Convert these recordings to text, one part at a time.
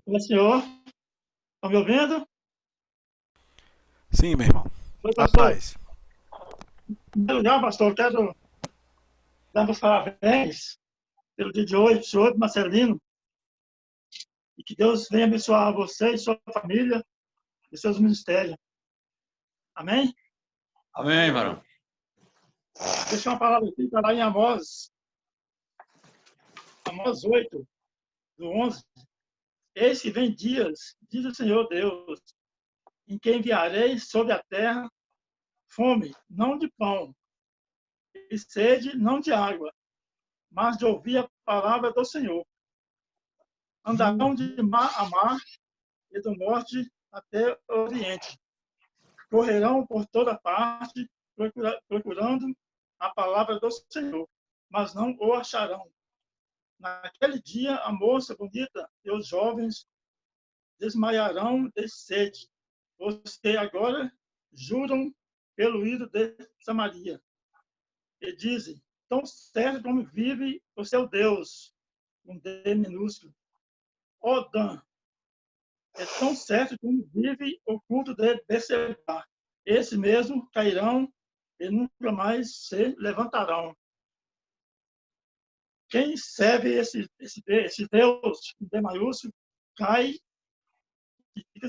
Oi, senhor, estão me ouvindo? Sim, meu irmão. Oi, A pastor. paz. Em primeiro lugar, pastor, eu quero dar os parabéns pelo dia de hoje, senhor Marcelino, e que Deus venha abençoar você e sua família e seus ministérios. Amém? Amém, varão. Deixa uma palavra aqui, está lá em Amós 8, do 11. Eis que vem dias, diz o Senhor Deus, em que enviarei sobre a terra fome, não de pão, e sede, não de água, mas de ouvir a palavra do Senhor. Andarão de mar a mar e do norte até o oriente. Correrão por toda parte, procurando a palavra do Senhor, mas não o acharão. Naquele dia, a moça bonita e os jovens desmaiarão de sede, os que agora juram pelo ídolo de Samaria, e dizem: tão certo como vive o seu Deus, um D minúsculo, ó Dan, é tão certo como vive o culto de Becebá. Esse mesmo cairão e nunca mais se levantarão. Quem serve esse Deus, D maiúsculo, cai e fica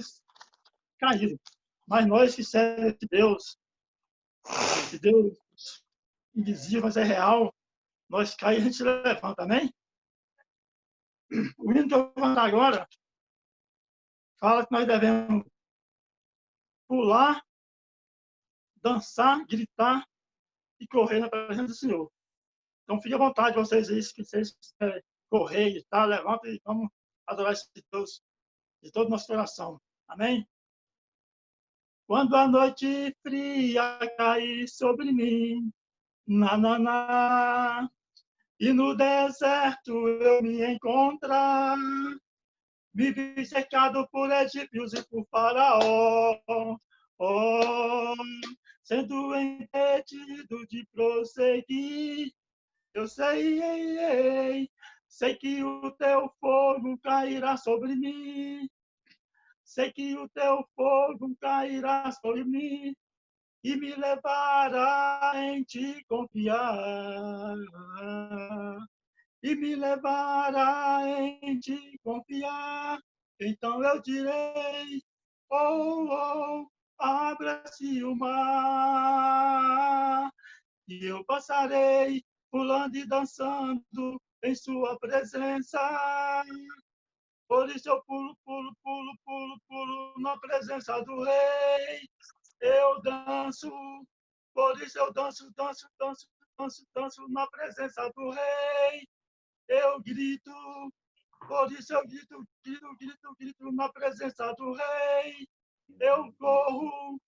caído. Mas nós que servemos esse Deus invisível, mas é real, nós caímos e a gente se levanta, amém? O hino que eu vou cantar agora fala que nós devemos pular, dançar, gritar e correr na presença do Senhor. Então, fique à vontade, vocês aí, se vocês quiserem correr, gritar, levanta e vamos adorar esse Deus de todo o nosso coração. Amém? Quando a noite fria cair sobre mim, na, e no deserto eu me encontrar, me vi cercado por egípcios e por faraó, oh, sendo impedido de prosseguir, eu sei que o teu fogo cairá sobre mim, sei que o teu fogo cairá sobre mim e me levará em te confiar. E me levará em te confiar. Então eu direi, oh, oh, abra-se o mar, e eu passarei pulando e dançando em sua presença. Por isso eu pulo, pulo, pulo, pulo, pulo na presença do Rei. Eu danço, por isso eu danço, danço, danço, danço, danço na presença do Rei. Eu grito, por isso eu grito, grito, grito, grito na presença do Rei. Eu corro,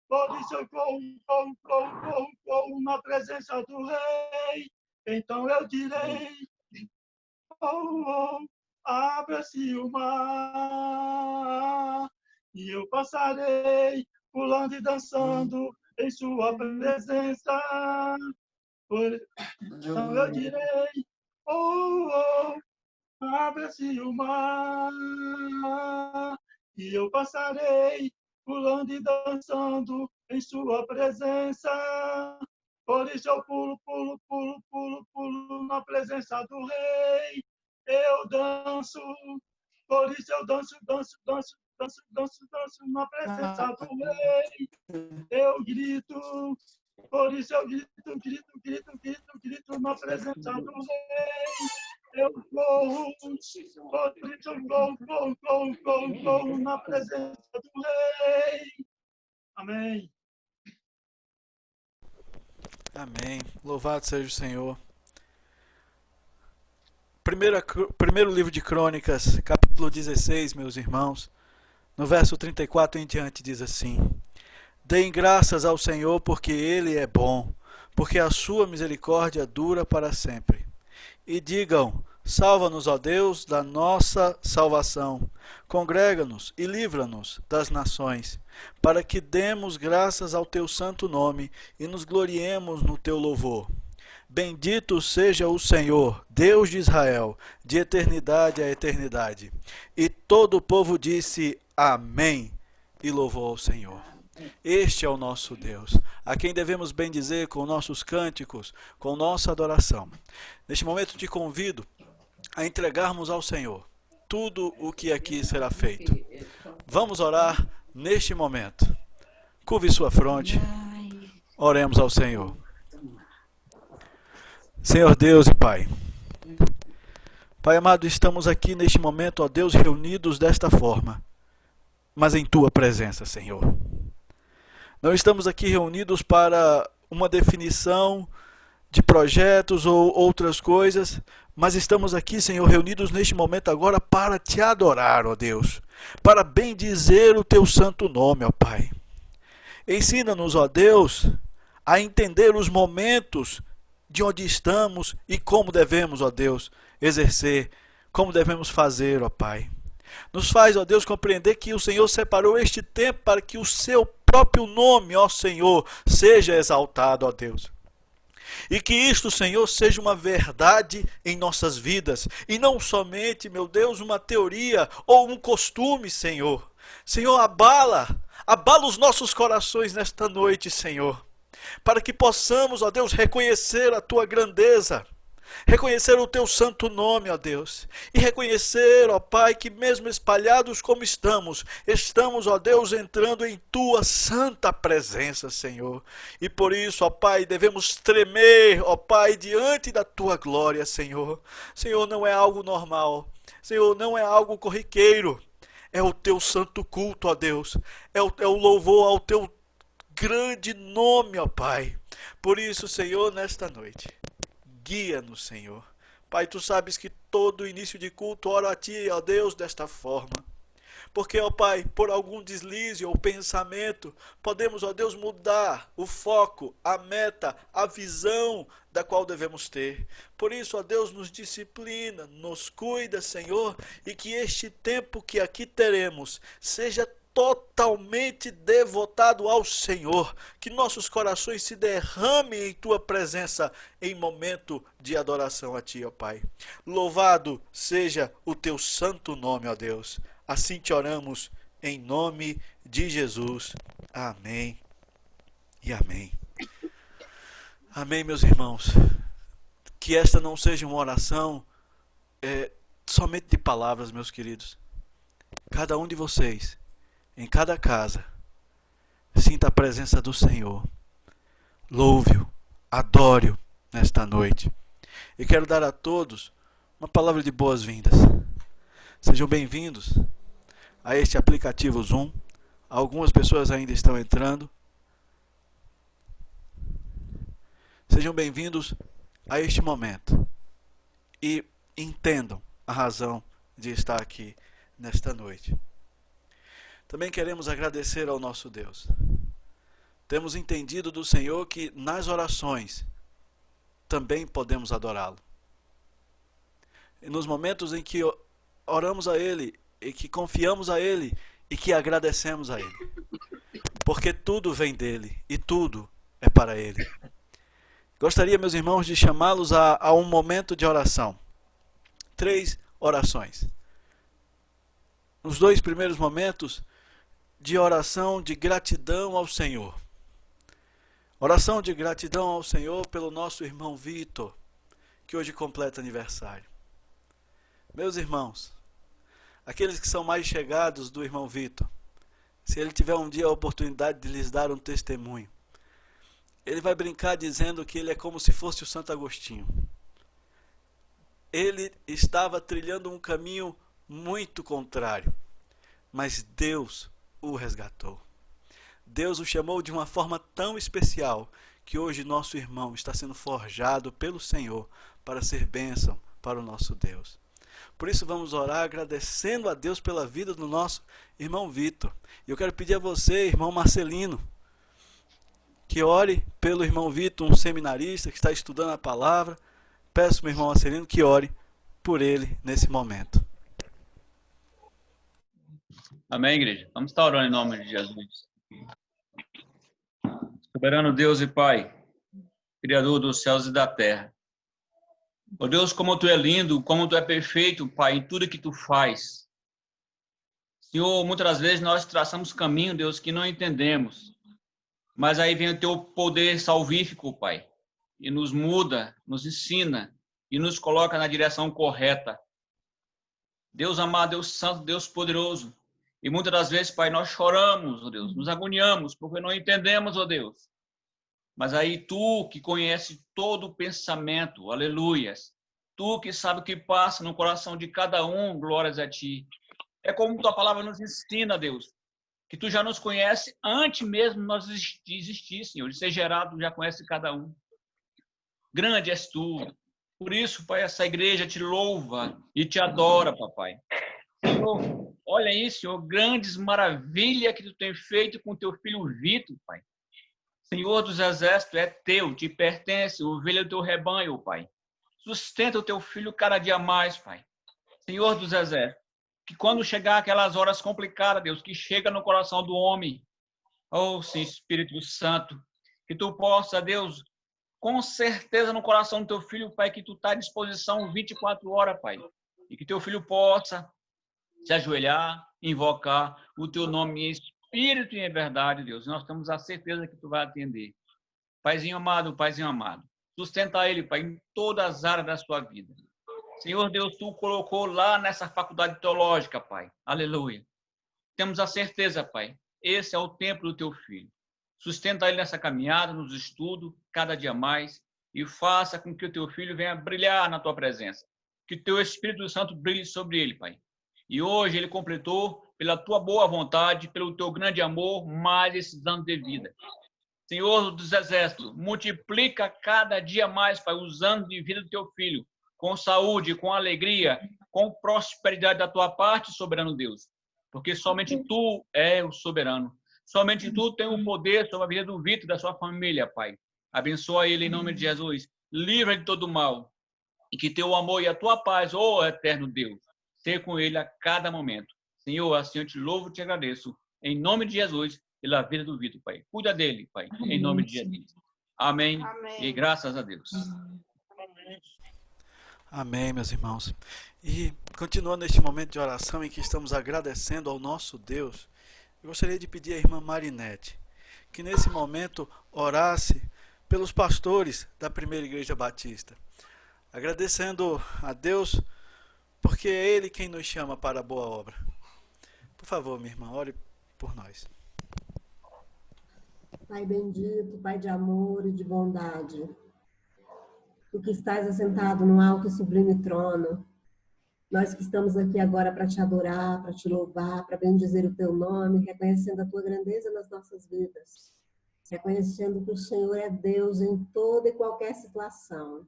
por isso eu corro, corro, corro, corro, corro na presença do Rei. Então eu direi, oh, oh, abra-se o mar, e eu passarei pulando e dançando em sua presença. Então eu direi, oh, oh, abra-se o mar, e eu passarei pulando e dançando em sua presença. Por isso eu pulo, pulo, pulo, pulo, pulo na presença do Rei. Eu danço, por isso eu danço, danço, danço, danço, danço, danço na presença do Rei. Eu grito, por isso eu grito, grito, grito, grito, grito na presença do Rei. Eu corro, por isso eu corro, corro, corro, corro, corro na presença do Rei. Amém. Amém. Louvado seja o Senhor. Primeiro livro de Crônicas, capítulo 16, meus irmãos. No verso 34 em diante diz assim: Deem graças ao Senhor porque Ele é bom, porque a sua misericórdia dura para sempre. E digam: salva-nos, ó Deus, da nossa salvação. Congrega-nos e livra-nos das nações, para que demos graças ao teu santo nome e nos gloriemos no teu louvor. Bendito seja o Senhor, Deus de Israel, de eternidade a eternidade. E todo o povo disse amém e louvou ao Senhor. Este é o nosso Deus, a quem devemos bendizer com nossos cânticos, com nossa adoração. Neste momento te convido a entregarmos ao Senhor tudo o que aqui será feito. Vamos orar neste momento. Curve sua fronte, oremos ao Senhor. Senhor Deus e Pai, Pai amado, estamos aqui neste momento, ó Deus, reunidos desta forma, mas em Tua presença, Senhor. Não estamos aqui reunidos para uma definição de projetos ou outras coisas, mas estamos aqui, Senhor, reunidos neste momento agora para Te adorar, ó Deus, para bendizer o Teu santo nome, ó Pai. Ensina-nos, ó Deus, a entender os momentos de onde estamos e como devemos, ó Deus, exercer, como devemos fazer, ó Pai. Nos faz, ó Deus, compreender que o Senhor separou este tempo para que o Seu próprio nome, ó Senhor, seja exaltado, ó Deus. E que isto, Senhor, seja uma verdade em nossas vidas, e não somente, meu Deus, uma teoria ou um costume, Senhor. Senhor, abala os nossos corações nesta noite, Senhor, para que possamos, ó Deus, reconhecer a Tua grandeza, reconhecer o Teu santo nome, ó Deus, e reconhecer, ó Pai, que mesmo espalhados como estamos, ó Deus, entrando em Tua santa presença, Senhor. E por isso, ó Pai, devemos tremer, ó Pai, diante da Tua glória, Senhor. Senhor, não é algo normal, Senhor, não é algo corriqueiro, é o Teu santo culto, ó Deus, é o louvor ao Teu grande nome, ó Pai. Por isso, Senhor, nesta noite, guia-nos, Senhor. Pai, Tu sabes que todo início de culto oro a Ti, ó Deus, desta forma. Porque, ó Pai, por algum deslize ou pensamento, podemos, ó Deus, mudar o foco, a meta, a visão da qual devemos ter. Por isso, ó Deus, nos disciplina, nos cuida, Senhor, e que este tempo que aqui teremos seja totalmente devotado ao Senhor, que nossos corações se derramem em Tua presença em momento de adoração a Ti, ó Pai. Louvado seja o Teu santo nome, ó Deus. Assim te oramos em nome de Jesus. Amém e amém. Amém, meus irmãos. Que esta não seja uma oração somente de palavras, meus queridos. Cada um de vocês, em cada casa, sinta a presença do Senhor. Louve-o, adore-o nesta noite. E quero dar a todos uma palavra de boas-vindas. Sejam bem-vindos a este aplicativo Zoom. Algumas pessoas ainda estão entrando. Sejam bem-vindos a este momento. E entendam a razão de estar aqui nesta noite. Também queremos agradecer ao nosso Deus. Temos entendido do Senhor que nas orações também podemos adorá-lo. E nos momentos em que oramos a Ele e que confiamos a Ele e que agradecemos a Ele. Porque tudo vem dEle e tudo é para Ele. Gostaria, meus irmãos, de chamá-los a um momento de oração. 3 orações. Nos 2 primeiros momentos, de oração de gratidão ao Senhor. Oração de gratidão ao Senhor pelo nosso irmão Vitor, que hoje completa aniversário. Meus irmãos, aqueles que são mais chegados do irmão Vitor, se ele tiver um dia a oportunidade de lhes dar um testemunho, ele vai brincar dizendo que ele é como se fosse o Santo Agostinho. Ele estava trilhando um caminho muito contrário, mas Deus o resgatou. Deus o chamou de uma forma tão especial que hoje nosso irmão está sendo forjado pelo Senhor para ser bênção para o nosso Deus. Por isso vamos orar agradecendo a Deus pela vida do nosso irmão Vitor. E eu quero pedir a você, irmão Marcelino, que ore pelo irmão Vitor, um seminarista que está estudando a palavra. Peço ao irmão Marcelino que ore por ele nesse momento. Amém, igreja? Vamos estar orando em nome de Jesus. Soberano Deus e Pai, Criador dos céus e da terra. Ó Deus, como Tu é lindo, como Tu é perfeito, Pai, em tudo que Tu faz. Senhor, muitas das vezes nós traçamos caminho, Deus, que não entendemos. Mas aí vem o Teu poder salvífico, Pai, e nos muda, nos ensina e nos coloca na direção correta. Deus amado, Deus santo, Deus poderoso. E muitas das vezes, Pai, nós choramos, ó Deus, nos agoniamos, porque não entendemos, ó Deus. Mas aí Tu que conhece todo o pensamento, aleluias. Tu que sabe o que passa no coração de cada um, glórias a Ti. É como Tua palavra nos ensina, Deus, que Tu já nos conhece antes mesmo de nós existir, Senhor, de ser gerado, Tu já conhece cada um. Grande és Tu. Por isso, Pai, essa igreja Te louva e Te adora, Papai. Senhor, olha aí, Senhor, grandes maravilhas que Tu tem feito com Teu filho Vitor, Pai. Senhor dos exércitos, é Teu, te pertence, ovelha do Teu rebanho, Pai. Sustenta o Teu filho cada dia mais, Pai. Senhor dos exércitos, que quando chegar aquelas horas complicadas, Deus, que chega no coração do homem, oh, sim, Espírito Santo, que Tu possa, Deus, com certeza no coração do Teu filho, Pai, que Tu está à disposição 24 horas, Pai. E que Teu filho possa se ajoelhar, invocar o Teu nome em espírito e em verdade, Deus. Nós temos a certeza que Tu vai atender. Paizinho amado, sustenta ele, Pai, em todas as áreas da sua vida. Senhor Deus, Tu colocou lá nessa faculdade teológica, Pai. Aleluia. Temos a certeza, Pai. Esse é o tempo do Teu filho. Sustenta ele nessa caminhada, nos estudos, cada dia mais, e faça com que o Teu filho venha brilhar na Tua presença. Que o Teu Espírito Santo brilhe sobre ele, Pai. E hoje ele completou, pela Tua boa vontade, pelo Teu grande amor, mais esses anos de vida. Senhor dos exércitos, multiplica cada dia mais, Pai, os anos de vida do Teu filho, com saúde, com alegria, com prosperidade da Tua parte, soberano Deus. Porque somente Tu é o soberano. Somente Tu tem o poder sobre a vida do Vitor e da sua família, Pai. Abençoa ele em nome de Jesus. Livra de todo mal. E que Teu amor e a Tua paz, ó eterno Deus, seja com ele a cada momento. Senhor, assim eu Te louvo e Te agradeço. Em nome de Jesus, pela vida do Vitor, Pai. Cuida dele, Pai. Em nome de Jesus. Amém. Amém. E graças a Deus. Amém, meus irmãos. E continuando neste momento de oração em que estamos agradecendo ao nosso Deus, eu gostaria de pedir à irmã Marinete que nesse momento orasse pelos pastores da Primeira Igreja Batista, agradecendo a Deus porque é Ele quem nos chama para a boa obra. Por favor, minha irmã, ore por nós. Pai bendito, Pai de amor e de bondade, Tu que estás assentado no alto e sublime trono, nós que estamos aqui agora para Te adorar, para Te louvar, para bendizer o Teu nome, reconhecendo a Tua grandeza nas nossas vidas, reconhecendo que o Senhor é Deus em toda e qualquer situação.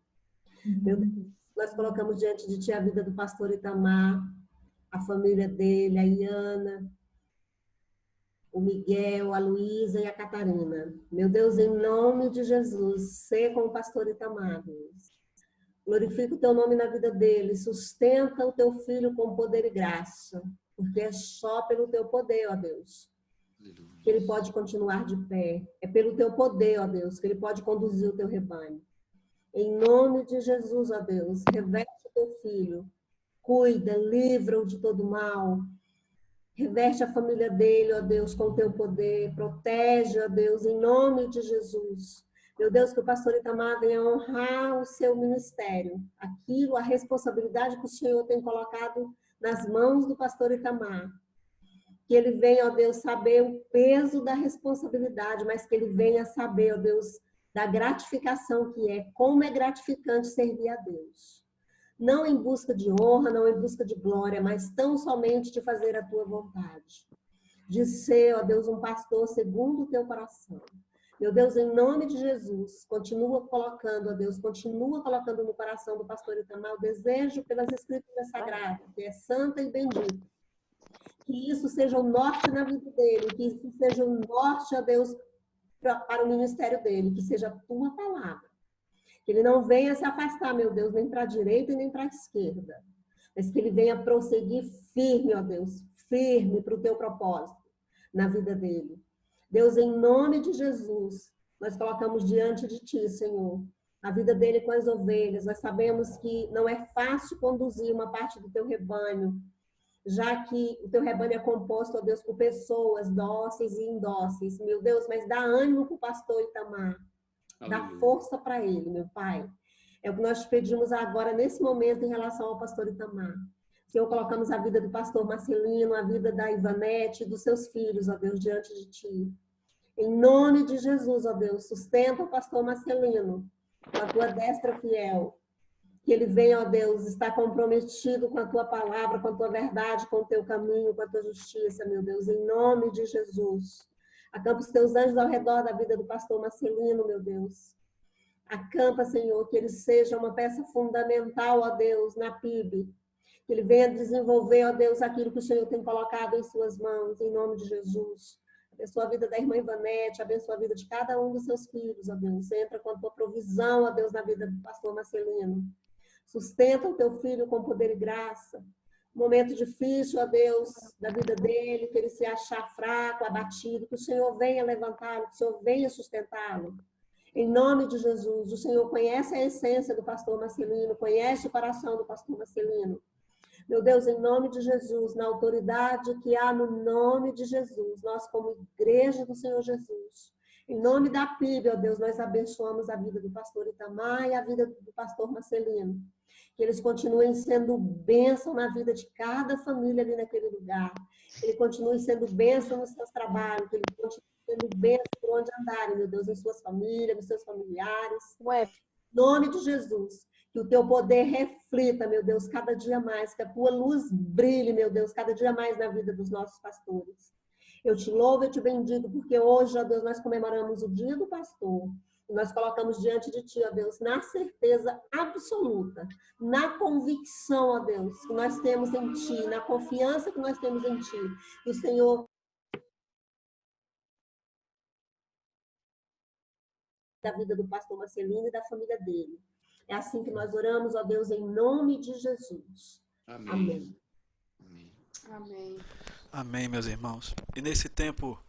Meu Deus, nós colocamos diante de Ti a vida do pastor Itamar, a família dele, a Iana, o Miguel, a Luísa e a Catarina. Meu Deus, em nome de Jesus, seja com o pastor Itamar, Deus. Glorifica o Teu nome na vida dele, sustenta o Teu filho com poder e graça, porque é só pelo Teu poder, ó Deus, que ele pode continuar de pé. É pelo Teu poder, ó Deus, que ele pode conduzir o Teu rebanho. Em nome de Jesus, ó Deus, reveste o Teu filho, cuida, livra-o de todo mal, reveste a família dele, ó Deus, com o Teu poder, protege, ó Deus, em nome de Jesus. Meu Deus, que o pastor Itamar venha honrar o seu ministério, aquilo, a responsabilidade que o Senhor tem colocado nas mãos do pastor Itamar. Que ele venha, ó Deus, saber o peso da responsabilidade, mas que ele venha saber, ó Deus, da gratificação que é, como é gratificante servir a Deus. Não em busca de honra, não em busca de glória, mas tão somente de fazer a Tua vontade. De ser, ó Deus, um pastor segundo o Teu coração. Meu Deus, em nome de Jesus, continua colocando, ó Deus, continua colocando no coração do pastor Itamar o desejo pelas Escrituras Sagradas, que é santa e bendita. Que isso seja o norte na vida dele, que isso seja o norte, ó Deus, para o ministério dele, que seja a Tua palavra. Que ele não venha se afastar, meu Deus, nem para a direita e nem para a esquerda, mas que ele venha prosseguir firme, ó Deus, firme para o Teu propósito na vida dele. Deus, em nome de Jesus, nós colocamos diante de Ti, Senhor, a vida dele com as ovelhas. Nós sabemos que não é fácil conduzir uma parte do Teu rebanho, já que o Teu rebanho é composto, ó Deus, por pessoas dóceis e indóceis, meu Deus, mas dá ânimo para o pastor Itamar, dá força para ele, meu Pai. É o que nós te pedimos agora, nesse momento, em relação ao pastor Itamar. Senhor, colocamos a vida do pastor Marcelino, a vida da Ivanete, dos seus filhos, ó Deus, diante de Ti. Em nome de Jesus, ó Deus, sustenta o pastor Marcelino com a Tua destra fiel. Que ele venha, ó Deus, estar comprometido com a Tua palavra, com a Tua verdade, com o Teu caminho, com a Tua justiça, meu Deus, em nome de Jesus. Acampa os Teus anjos ao redor da vida do pastor Marcelino, meu Deus. Acampa, Senhor, que ele seja uma peça fundamental, ó Deus, na PIB. Que ele venha desenvolver, ó Deus, aquilo que o Senhor tem colocado em suas mãos, em nome de Jesus. Abençoa a vida da irmã Ivanete, abençoa a vida de cada um dos seus filhos, ó Deus. Entra com a Tua provisão, ó Deus, na vida do pastor Marcelino. Sustenta o Teu filho com poder e graça. Momento difícil, ó Deus, da vida dele, que ele se achar fraco, abatido, que o Senhor venha levantá-lo, que o Senhor venha sustentá-lo. Em nome de Jesus, o Senhor conhece a essência do pastor Marcelino, conhece o coração do pastor Marcelino. Meu Deus, em nome de Jesus, na autoridade que há no nome de Jesus, nós como igreja do Senhor Jesus, em nome da PIB, ó Deus, nós abençoamos a vida do pastor Itamar e a vida do pastor Marcelino. Que eles continuem sendo bênção na vida de cada família ali naquele lugar. Que ele continue sendo bênção nos seus trabalhos, que ele continue sendo bênção por onde andarem, meu Deus, em suas famílias, nos seus familiares. Em nome de Jesus. Que o Teu poder reflita, meu Deus, cada dia mais. Que a Tua luz brilhe, meu Deus, cada dia mais na vida dos nossos pastores. Eu te louvo, eu te bendigo, porque hoje, ó Deus, nós comemoramos o dia do pastor. E nós colocamos diante de Ti, ó Deus, na certeza absoluta, na convicção, ó Deus, que nós temos em Ti, na confiança que nós temos em Ti. Que o Senhor da vida do pastor Marcelino e da família dele. É assim que nós oramos, ó Deus, em nome de Jesus. Amém. Amém. Amém. Amém, meus irmãos. E nesse tempo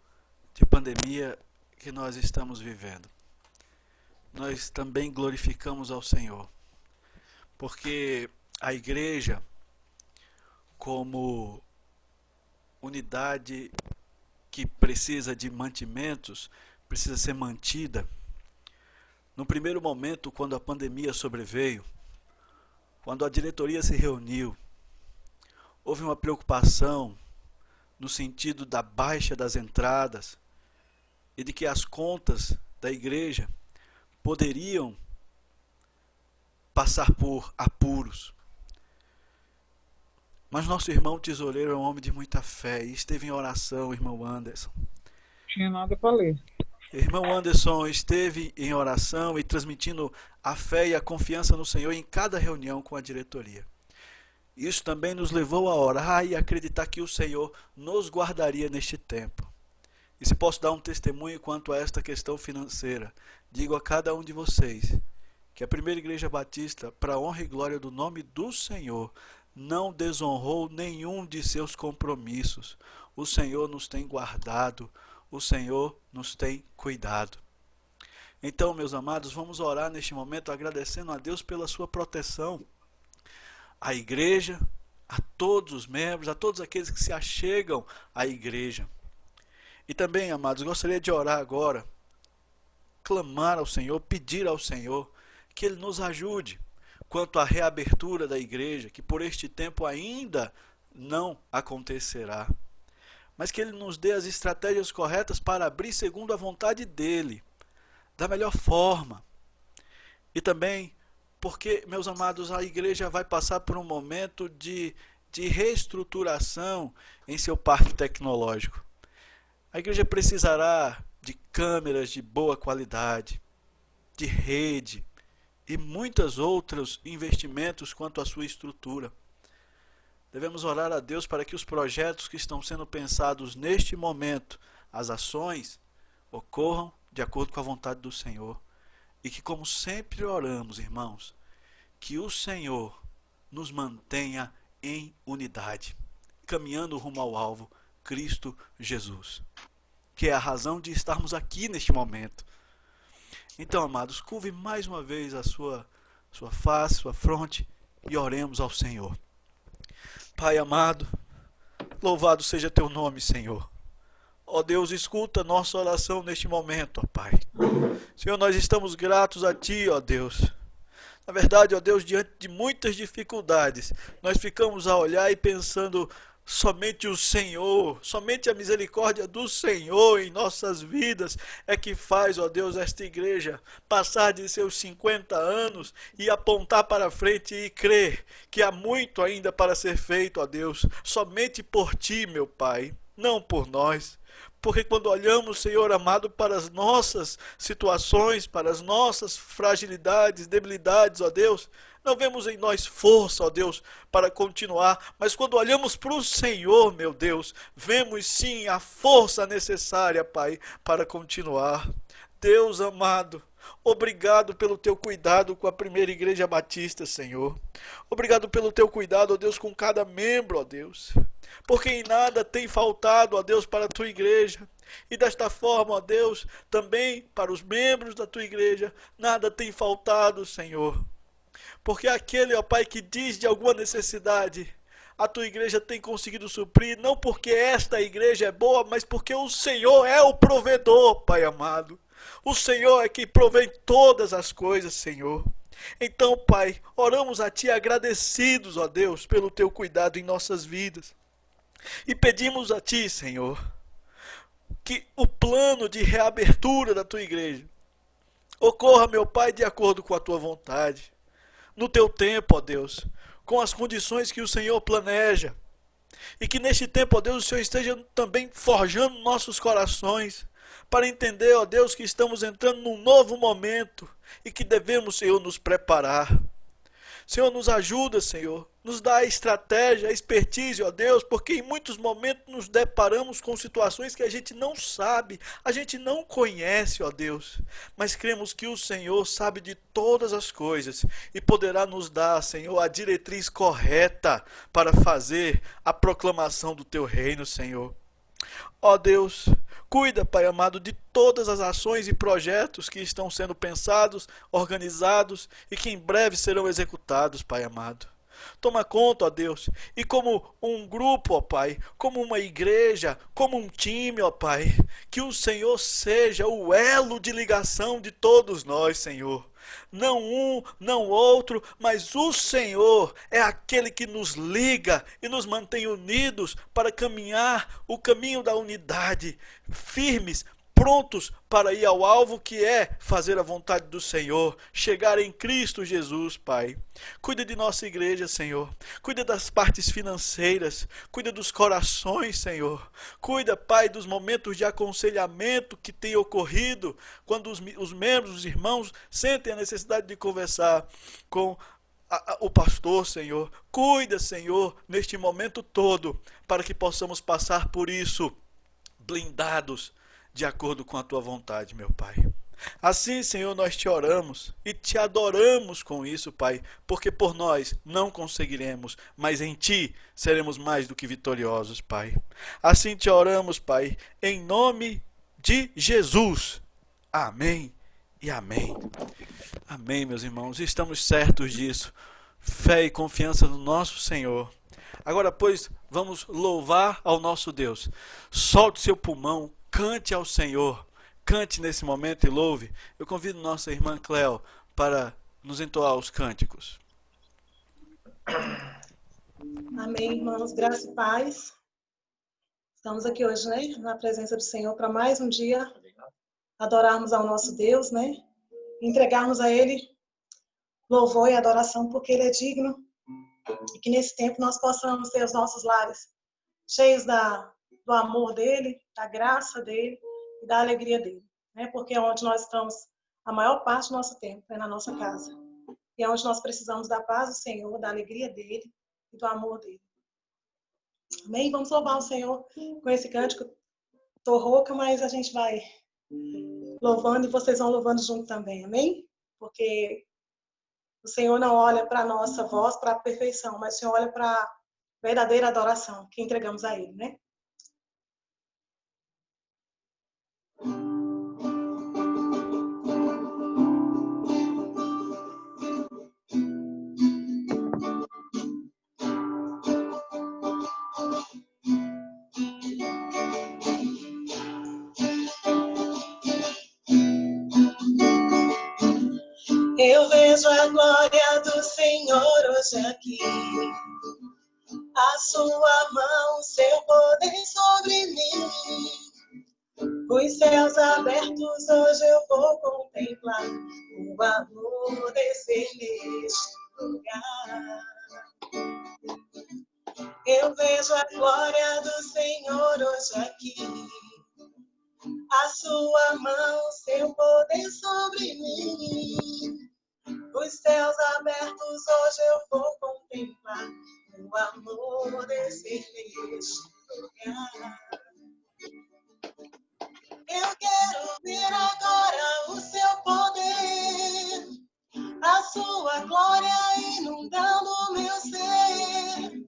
de pandemia que nós estamos vivendo, nós também glorificamos ao Senhor, porque a igreja, como unidade que precisa de mantimentos, precisa ser mantida. No primeiro momento, quando a pandemia sobreveio, quando a diretoria se reuniu, houve uma preocupação no sentido da baixa das entradas e de que as contas da igreja poderiam passar por apuros. Mas nosso irmão tesoureiro é um homem de muita fé e esteve em oração, irmão Anderson. Não tinha nada para ler. Irmão Anderson esteve em oração e transmitindo a fé e a confiança no Senhor em cada reunião com a diretoria. Isso também nos levou a orar e acreditar que o Senhor nos guardaria neste tempo. E se posso dar um testemunho quanto a esta questão financeira, digo a cada um de vocês que a Primeira Igreja Batista, para a honra e glória do nome do Senhor, não desonrou nenhum de seus compromissos. O Senhor nos tem guardado, o Senhor nos tem cuidado. Então, meus amados, vamos orar neste momento agradecendo a Deus pela sua proteção. A igreja, a todos os membros, a todos aqueles que se achegam à igreja. E também, amados, gostaria de orar agora, clamar ao Senhor, pedir ao Senhor que Ele nos ajude quanto à reabertura da igreja, que por este tempo ainda não acontecerá. Mas que Ele nos dê as estratégias corretas para abrir segundo a vontade dEle, da melhor forma. E também porque, meus amados, a igreja vai passar por um momento de reestruturação em seu parque tecnológico. A igreja precisará de câmeras de boa qualidade, de rede e muitos outros investimentos quanto à sua estrutura. Devemos orar a Deus para que os projetos que estão sendo pensados neste momento, as ações, ocorram de acordo com a vontade do Senhor. E que, como sempre oramos, irmãos, que o Senhor nos mantenha em unidade, caminhando rumo ao alvo, Cristo Jesus, que é a razão de estarmos aqui neste momento. Então, amados, curve mais uma vez a sua face, sua fronte e oremos ao Senhor. Pai amado, louvado seja teu nome, Senhor. Ó Deus, escuta nossa oração neste momento, ó Pai. Senhor, nós estamos gratos a Ti, ó Deus. Na verdade, ó Deus, diante de muitas dificuldades, nós ficamos a olhar e pensando somente o Senhor, somente a misericórdia do Senhor em nossas vidas é que faz, ó Deus, esta igreja passar de seus 50 anos e apontar para frente e crer que há muito ainda para ser feito, ó Deus, somente por Ti, meu Pai, não por nós. Porque quando olhamos, Senhor amado, para as nossas situações, para as nossas fragilidades, debilidades, ó Deus, não vemos em nós força, ó Deus, para continuar. Mas quando olhamos para o Senhor, meu Deus, vemos sim a força necessária, Pai, para continuar. Deus amado, obrigado pelo teu cuidado com a primeira igreja batista, Senhor. Obrigado pelo teu cuidado, ó Deus, com cada membro, ó Deus. Porque em nada tem faltado, ó Deus, para a tua igreja. E desta forma, ó Deus, também para os membros da tua igreja, nada tem faltado, Senhor. Porque aquele, ó Pai, que diz de alguma necessidade, a tua igreja tem conseguido suprir, não porque esta igreja é boa, mas porque o Senhor é o provedor, Pai amado. O Senhor é quem provê todas as coisas, Senhor. Então, Pai, oramos a Ti agradecidos, ó Deus, pelo Teu cuidado em nossas vidas. E pedimos a Ti, Senhor, que o plano de reabertura da Tua igreja ocorra, meu Pai, de acordo com a Tua vontade. No Teu tempo, ó Deus, com as condições que o Senhor planeja. E que neste tempo, ó Deus, o Senhor esteja também forjando nossos corações para entender, ó Deus, que estamos entrando num novo momento e que devemos, Senhor, nos preparar. Senhor, nos ajuda, Senhor, nos dá a estratégia, a expertise, ó Deus, porque em muitos momentos nos deparamos com situações que a gente não sabe, a gente não conhece, ó Deus, mas cremos que o Senhor sabe de todas as coisas e poderá nos dar, Senhor, a diretriz correta para fazer a proclamação do Teu reino, Senhor. Ó Deus, cuida, Pai amado, de todas as ações e projetos que estão sendo pensados, organizados e que em breve serão executados, Pai amado. Toma conta, ó Deus, e como um grupo, ó Pai, como uma igreja, como um time, ó Pai, que o Senhor seja o elo de ligação de todos nós, Senhor. Não um, não outro, mas o Senhor é aquele que nos liga e nos mantém unidos para caminhar o caminho da unidade, firmes, prontos para ir ao alvo que é fazer a vontade do Senhor, chegar em Cristo Jesus, Pai. Cuida de nossa igreja, Senhor. Cuida das partes financeiras. Cuida dos corações, Senhor. Cuida, Pai, dos momentos de aconselhamento que tem ocorrido quando os membros, os irmãos, sentem a necessidade de conversar com o pastor, Senhor. Cuida, Senhor, neste momento todo, para que possamos passar por isso blindados, de acordo com a Tua vontade, meu Pai. Assim, Senhor, nós Te oramos e Te adoramos com isso, Pai, porque por nós não conseguiremos, mas em Ti seremos mais do que vitoriosos, Pai. Assim Te oramos, Pai, em nome de Jesus. Amém e amém. Amém, meus irmãos, estamos certos disso. Fé e confiança no nosso Senhor. Agora, pois, vamos louvar ao nosso Deus. Solte seu pulmão, cante ao Senhor. Cante nesse momento e louve. Eu convido nossa irmã Cléo para nos entoar os cânticos. Amém, irmãos. Graça e paz. Estamos aqui hoje, né, na presença do Senhor para mais um dia adorarmos ao nosso Deus, né? Entregarmos a Ele louvor e adoração porque Ele é digno. E que nesse tempo nós possamos ter os nossos lares cheios do amor dEle, da graça dEle e da alegria dEle. Né? Porque é onde nós estamos a maior parte do nosso tempo, é na nossa casa. E é onde nós precisamos da paz do Senhor, da alegria dEle e do amor dEle. Amém? Vamos louvar o Senhor com esse cântico. Estou rouca, mas a gente vai louvando e vocês vão louvando junto também. Amém? Porque o Senhor não olha para a nossa voz, para a perfeição, mas o Senhor olha para a verdadeira adoração que entregamos a Ele, né? Eu vejo a glória do Senhor hoje aqui. A sua mão, seu poder sobre mim. Os céus abertos hoje eu vou contemplar o amor descer neste lugar. Eu vejo a glória do Senhor hoje aqui. A sua mão, seu poder sobre mim. Os céus abertos hoje eu vou contemplar o amor descer neste lugar. Eu quero ver agora o seu poder, a sua glória inundando meu ser.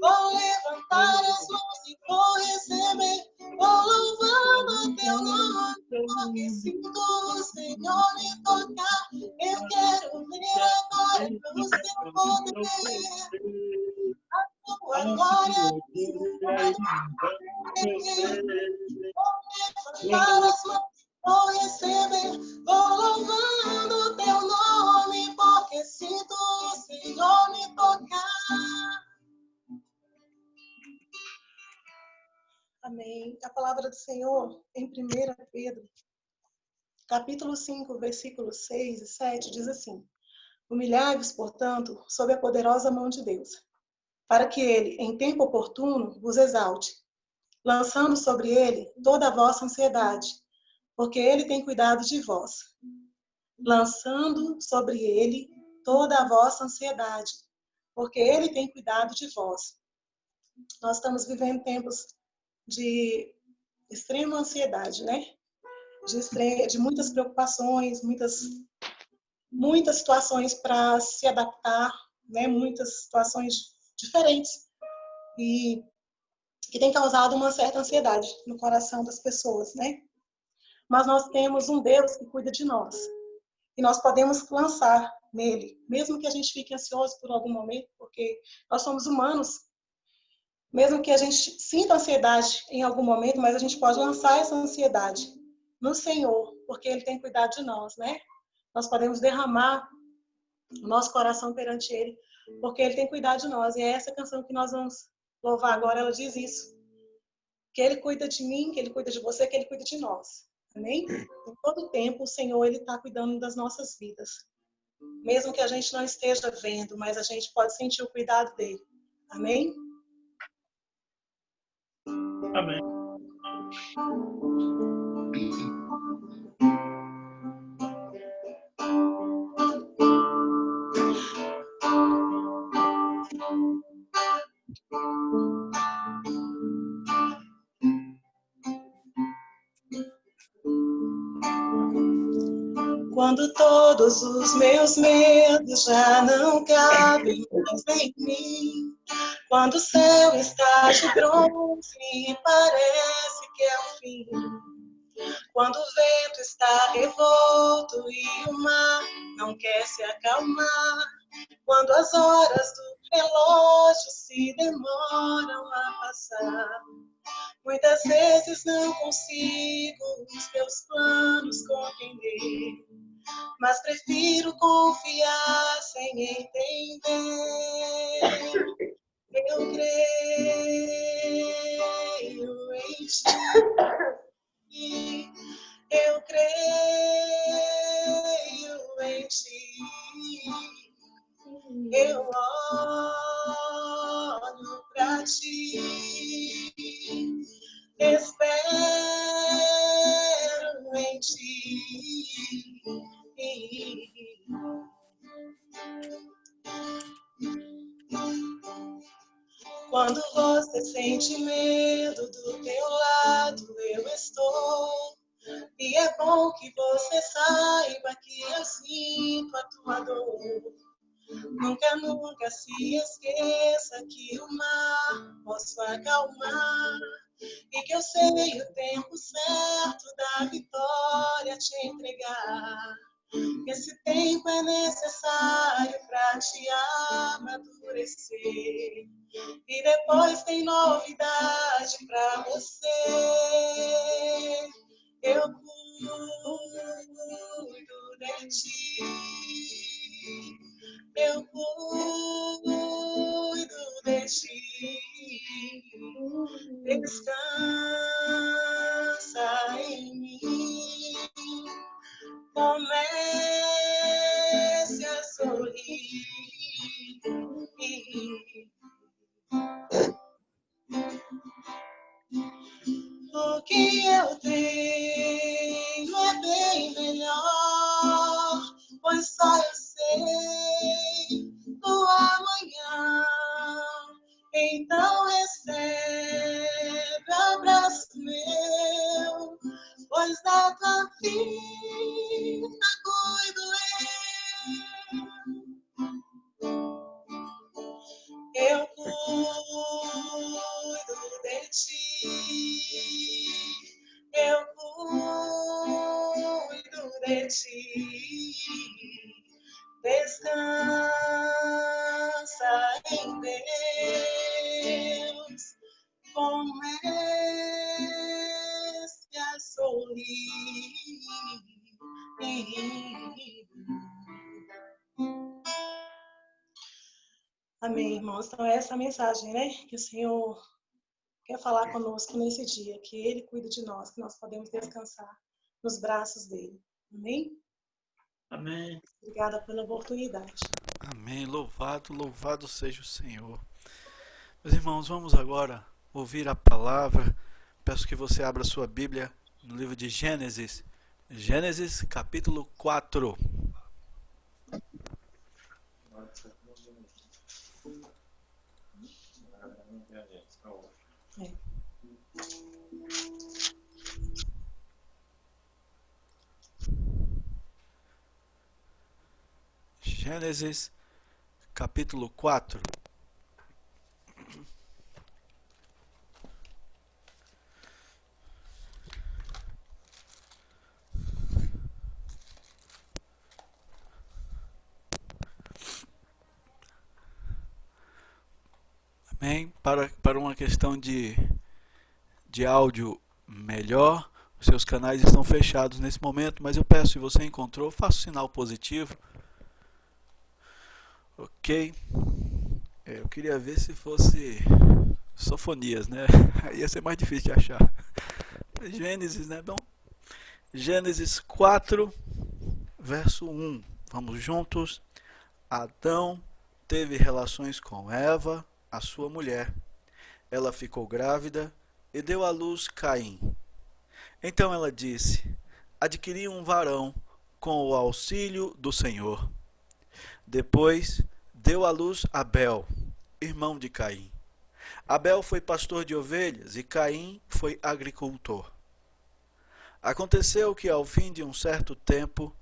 Vou levantar as mãos e vou receber, vou louvando teu nome, porque sinto o Senhor me tocar. Eu quero ver agora o seu poder, a sua glória inundando meu ser. Vou levantar as mãos, vou receber, vou louvando teu nome, porque sinto o Senhor me tocar. Amém. A palavra do Senhor em 1 Pedro, capítulo 5, versículos 6 e 7, diz assim: Humilhai-vos, portanto, sob a poderosa mão de Deus, para que ele, em tempo oportuno, vos exalte, lançando sobre ele toda a vossa ansiedade, porque ele tem cuidado de vós. Lançando sobre ele toda a vossa ansiedade, porque ele tem cuidado de vós. Nós estamos vivendo tempos de extrema ansiedade, né? De muitas preocupações, muitas situações para se adaptar, né? Muitas situações diferentes e que tem causado uma certa ansiedade no coração das pessoas, né? Mas nós temos um Deus que cuida de nós e nós podemos lançar nele, mesmo que a gente fique ansioso por algum momento, porque nós somos humanos. Mesmo que a gente sinta ansiedade em algum momento, mas a gente pode lançar essa ansiedade no Senhor, porque Ele tem cuidado de nós, né? Nós podemos derramar o nosso coração perante Ele, porque Ele tem cuidado de nós. E é essa canção que nós vamos louvar agora, ela diz isso. Que Ele cuida de mim, que Ele cuida de você, que Ele cuida de nós. Amém? Em todo tempo, o Senhor, Ele está cuidando das nossas vidas. Mesmo que a gente não esteja vendo, mas a gente pode sentir o cuidado dEle. Amém? Amém. Quando todos os meus medos já não cabem mais em mim, quando o céu está de bronze e parece que é o fim, quando o vento está revolto e o mar não quer se acalmar, quando as horas do relógio se demoram a passar, muitas vezes não consigo os teus planos compreender, mas prefiro confiar sem entender. Eu creio em ti, eu creio em ti, eu olho pra ti, espero em ti. Quando você sente medo, do teu lado eu estou. E é bom que você saiba que eu sinto a tua dor. Nunca, nunca se esqueça que o mar posso acalmar. E que eu sei o tempo certo da vitória te entregar. Esse tempo é necessário para te amadurecer. E depois tem novidade para você. Eu cuido de ti. que eu tenho é bem melhor, pois só eu sei do amanhã. Então recebe abraço meu, pois da tua vida cuido eu cuido de ti, eu cuido de ti. Descansa em Deus, como este a sorrir. Amém, irmãos. Então, essa é a mensagem, né? Que o Senhor quer falar conosco nesse dia, que Ele cuida de nós, que nós podemos descansar nos braços dele. Amém? Amém. Obrigada pela oportunidade. Amém. Louvado, louvado seja o Senhor. Meus irmãos, vamos agora ouvir a palavra. Peço que você abra sua Bíblia no livro de Gênesis. Gênesis, capítulo 4. Gênesis, capítulo 4. Amém? Para uma questão de áudio melhor, os seus canais estão fechados nesse momento, mas eu peço, se você encontrou, faça o sinal positivo. Ok. Eu queria ver se fosse Sofonias, né? Aí ia ser mais difícil de achar. Gênesis, né? Bom, Gênesis 4, verso 1. Vamos juntos. Adão teve relações com Eva, a sua mulher. Ela ficou grávida e deu à luz Caim. Então ela disse: adquiri um varão com o auxílio do Senhor. Depois deu à luz Abel, irmão de Caim. Abel foi pastor de ovelhas e Caim foi agricultor. Aconteceu que, ao fim de um certo tempo,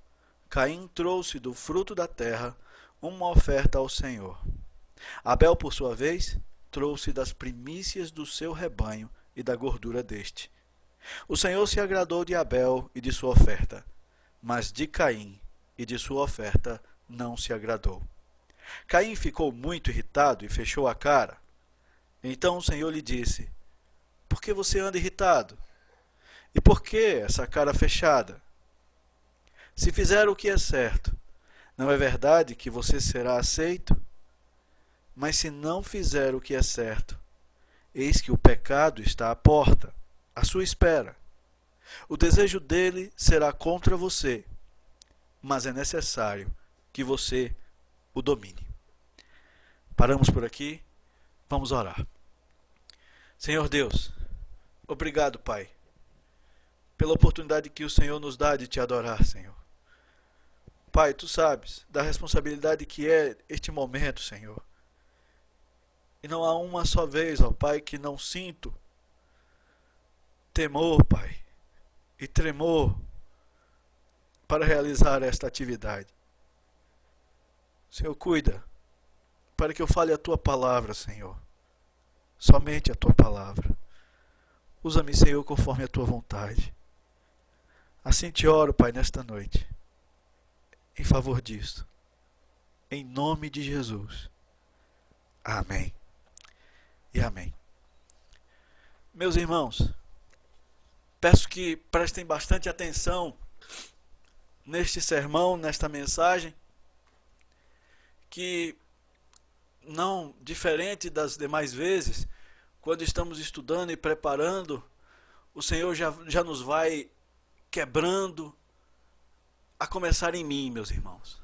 Caim trouxe do fruto da terra uma oferta ao Senhor. Abel, por sua vez, trouxe das primícias do seu rebanho e da gordura deste. O Senhor se agradou de Abel e de sua oferta, mas de Caim e de sua oferta não se agradou. Caim ficou muito irritado e fechou a cara. Então o Senhor lhe disse: por que você anda irritado? E por que essa cara fechada? Se fizer o que é certo, não é verdade que você será aceito? Mas se não fizer o que é certo, eis que o pecado está à porta, à sua espera. O desejo dele será contra você, mas é necessário que você o domine. Paramos por aqui, vamos orar. Senhor Deus, obrigado, Pai, pela oportunidade que o Senhor nos dá de te adorar, Senhor. Pai, tu sabes da responsabilidade que é este momento, Senhor. E não há uma só vez, ó Pai, que não sinto temor, Pai, e tremor para realizar esta atividade. Senhor, cuida, para que eu fale a Tua palavra, Senhor. Somente a Tua palavra. Usa-me, Senhor, conforme a Tua vontade. Assim te oro, Pai, nesta noite, em favor disto. Em nome de Jesus. Amém. E amém. Meus irmãos, peço que prestem bastante atenção neste sermão, nesta mensagem, que não diferente das demais vezes, quando estamos estudando e preparando, o Senhor já nos vai quebrando, a começar em mim, meus irmãos.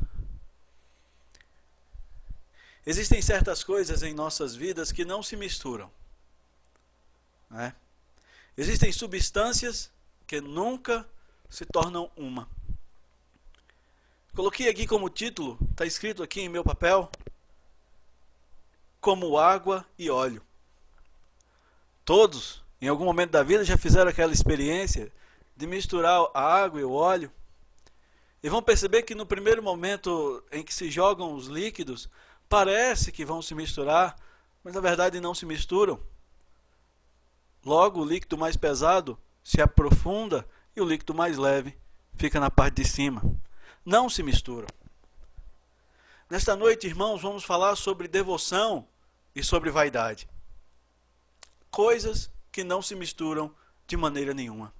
Existem certas coisas em nossas vidas que não se misturam, né? Existem substâncias que nunca se tornam uma. Coloquei aqui como título, está escrito aqui em meu papel, como água e óleo. Todos, em algum momento da vida, já fizeram aquela experiência de misturar a água e o óleo. E vão perceber que no primeiro momento em que se jogam os líquidos, parece que vão se misturar, mas na verdade não se misturam. Logo, o líquido mais pesado se aprofunda e o líquido mais leve fica na parte de cima. Não se misturam. Nesta noite, irmãos, vamos falar sobre devoção e sobre vaidade. Coisas que não se misturam de maneira nenhuma.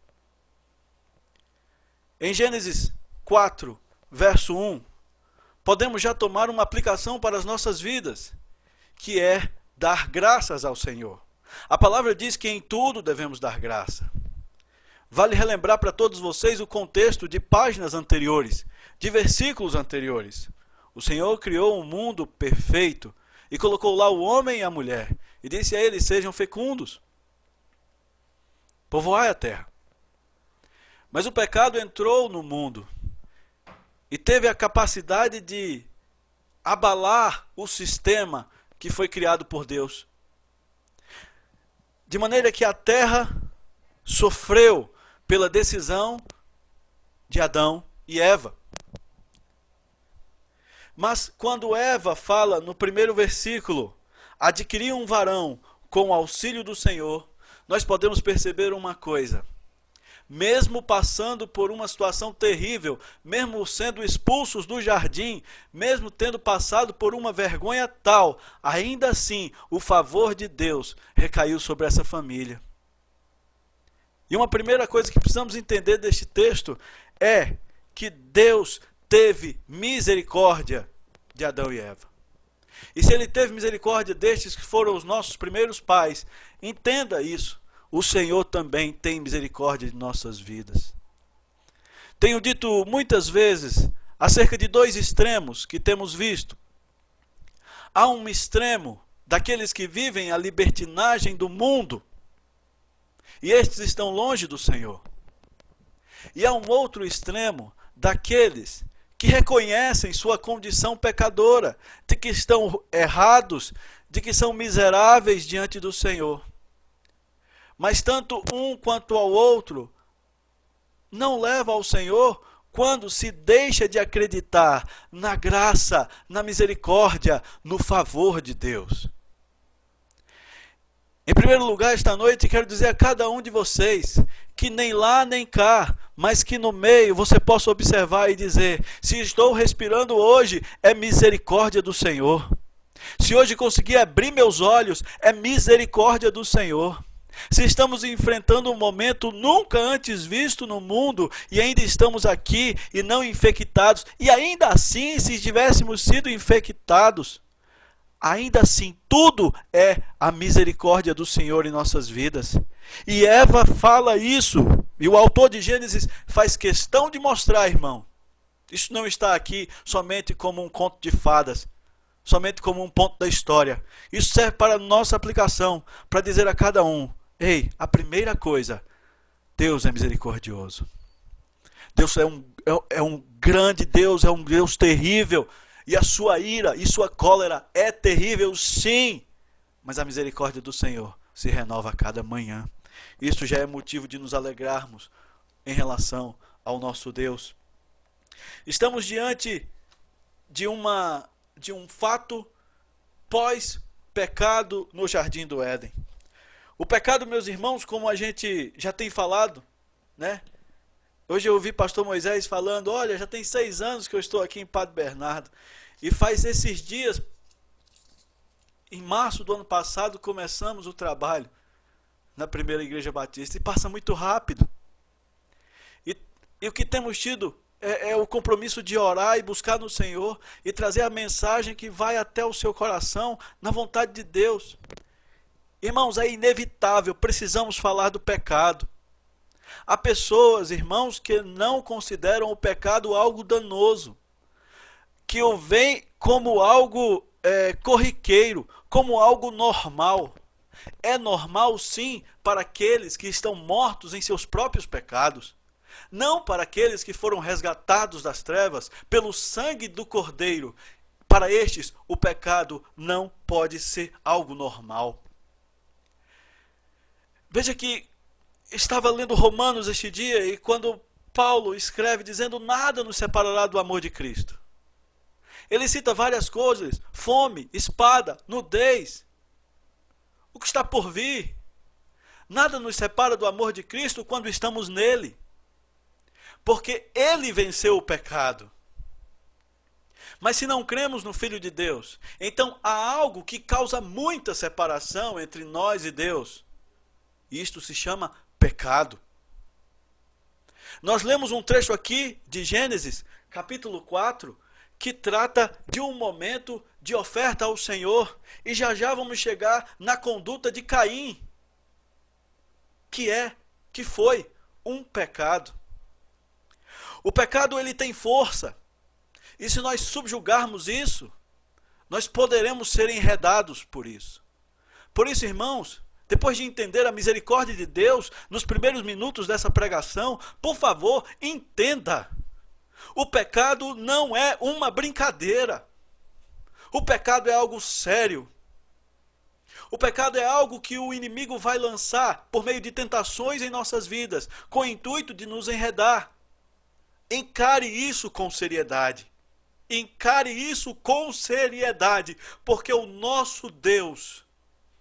Em Gênesis 4, verso 1, podemos já tomar uma aplicação para as nossas vidas, que é dar graças ao Senhor. A palavra diz que em tudo devemos dar graça. Vale relembrar para todos vocês o contexto de páginas anteriores, de versículos anteriores. O Senhor criou um mundo perfeito e colocou lá o homem e a mulher, e disse a eles: sejam fecundos, povoai a terra. Mas o pecado entrou no mundo e teve a capacidade de abalar o sistema que foi criado por Deus. De maneira que a terra sofreu pela decisão de Adão e Eva. Mas quando Eva fala no primeiro versículo, adquirir um varão com o auxílio do Senhor, nós podemos perceber uma coisa. Mesmo passando por uma situação terrível, mesmo sendo expulsos do jardim, mesmo tendo passado por uma vergonha tal, ainda assim o favor de Deus recaiu sobre essa família. E uma primeira coisa que precisamos entender deste texto é que Deus teve misericórdia de Adão e Eva. E se ele teve misericórdia destes que foram os nossos primeiros pais, entenda isso. O Senhor também tem misericórdia de nossas vidas. Tenho dito muitas vezes acerca de dois extremos que temos visto. Há um extremo daqueles que vivem a libertinagem do mundo, e estes estão longe do Senhor. E há um outro extremo daqueles que reconhecem sua condição pecadora, de que estão errados, de que são miseráveis diante do Senhor. Mas tanto um quanto ao outro não leva ao Senhor quando se deixa de acreditar na graça, na misericórdia, no favor de Deus. Em primeiro lugar, esta noite, quero dizer a cada um de vocês que nem lá nem cá, mas que no meio você possa observar e dizer: se estou respirando hoje, é misericórdia do Senhor. Se hoje consegui abrir meus olhos, é misericórdia do Senhor. Se estamos enfrentando um momento nunca antes visto no mundo e ainda estamos aqui e não infectados, e ainda assim, se tivéssemos sido infectados, ainda assim, tudo é a misericórdia do Senhor em nossas vidas. E Eva fala isso, e o autor de Gênesis faz questão de mostrar, irmão. Isso não está aqui somente como um conto de fadas, somente como um ponto da história. Isso serve para nossa aplicação, para dizer a cada um: ei, a primeira coisa, Deus é misericordioso. Deus é um grande Deus, é um Deus terrível. E a sua ira e sua cólera é terrível, sim. Mas a misericórdia do Senhor se renova a cada manhã. Isso já é motivo de nos alegrarmos em relação ao nosso Deus. Estamos diante de um fato pós-pecado no Jardim do Éden. O pecado, meus irmãos, como a gente já tem falado, né? Hoje eu ouvi pastor Moisés falando: olha, já tem 6 anos que eu estou aqui em Padre Bernardo. E faz esses dias, em março do ano passado, começamos o trabalho na primeira igreja batista. E passa muito rápido. E o que temos tido é o compromisso de orar e buscar no Senhor e trazer a mensagem que vai até o seu coração, na vontade de Deus. Irmãos, é inevitável, precisamos falar do pecado. Há pessoas, irmãos, que não consideram o pecado algo danoso, que o veem como algo corriqueiro, como algo normal. é normal sim para aqueles que estão mortos em seus próprios pecados. Não para aqueles que foram resgatados das trevas pelo sangue do Cordeiro. Para estes, o pecado não pode ser algo normal. Veja que estava lendo Romanos este dia e quando Paulo escreve dizendo nada nos separará do amor de Cristo. Ele cita várias coisas: fome, espada, nudez, o que está por vir. Nada nos separa do amor de Cristo quando estamos nele, porque ele venceu o pecado. Mas se não cremos no Filho de Deus, então há algo que causa muita separação entre nós e Deus. E isto se chama pecado. Nós lemos um trecho aqui de Gênesis, capítulo 4, que trata de um momento de oferta ao Senhor. E já vamos chegar na conduta de Caim, que foi um pecado. O pecado, ele tem força. E se nós subjugarmos isso, nós poderemos ser enredados por isso. Por isso, irmãos, depois de entender a misericórdia de Deus, nos primeiros minutos dessa pregação, por favor, entenda. O pecado não é uma brincadeira. O pecado é algo sério. O pecado é algo que o inimigo vai lançar por meio de tentações em nossas vidas, com o intuito de nos enredar. Encare isso com seriedade. Encare isso com seriedade, porque o nosso Deus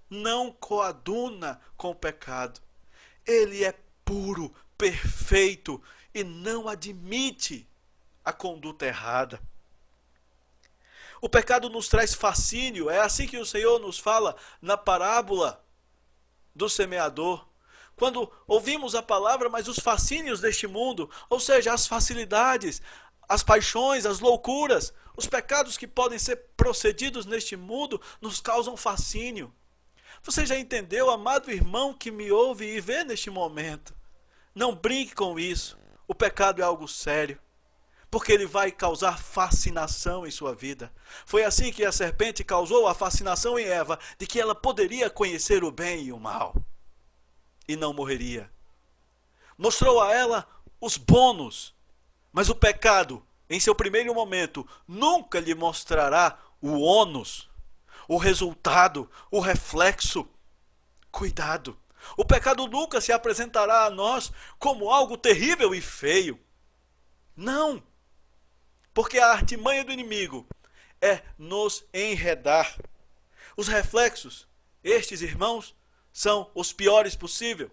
não coaduna com o pecado. Ele é puro, perfeito e não admite a conduta errada. O pecado nos traz fascínio, é assim que o Senhor nos fala na parábola do semeador. Quando ouvimos a palavra, mas os fascínios deste mundo, ou seja, as facilidades, as paixões, as loucuras, os pecados que podem ser procedidos neste mundo, nos causam fascínio. Você já entendeu, amado irmão que me ouve e vê neste momento? Não brinque com isso. O pecado é algo sério, porque ele vai causar fascinação em sua vida. Foi assim que a serpente causou a fascinação em Eva, de que ela poderia conhecer o bem e o mal, e não morreria. Mostrou a ela os bônus, mas o pecado, em seu primeiro momento, nunca lhe mostrará o ônus, o resultado, o reflexo. Cuidado! O pecado nunca se apresentará a nós como algo terrível e feio. Não! Porque a artimanha do inimigo é nos enredar. Os reflexos, estes irmãos, são os piores possível.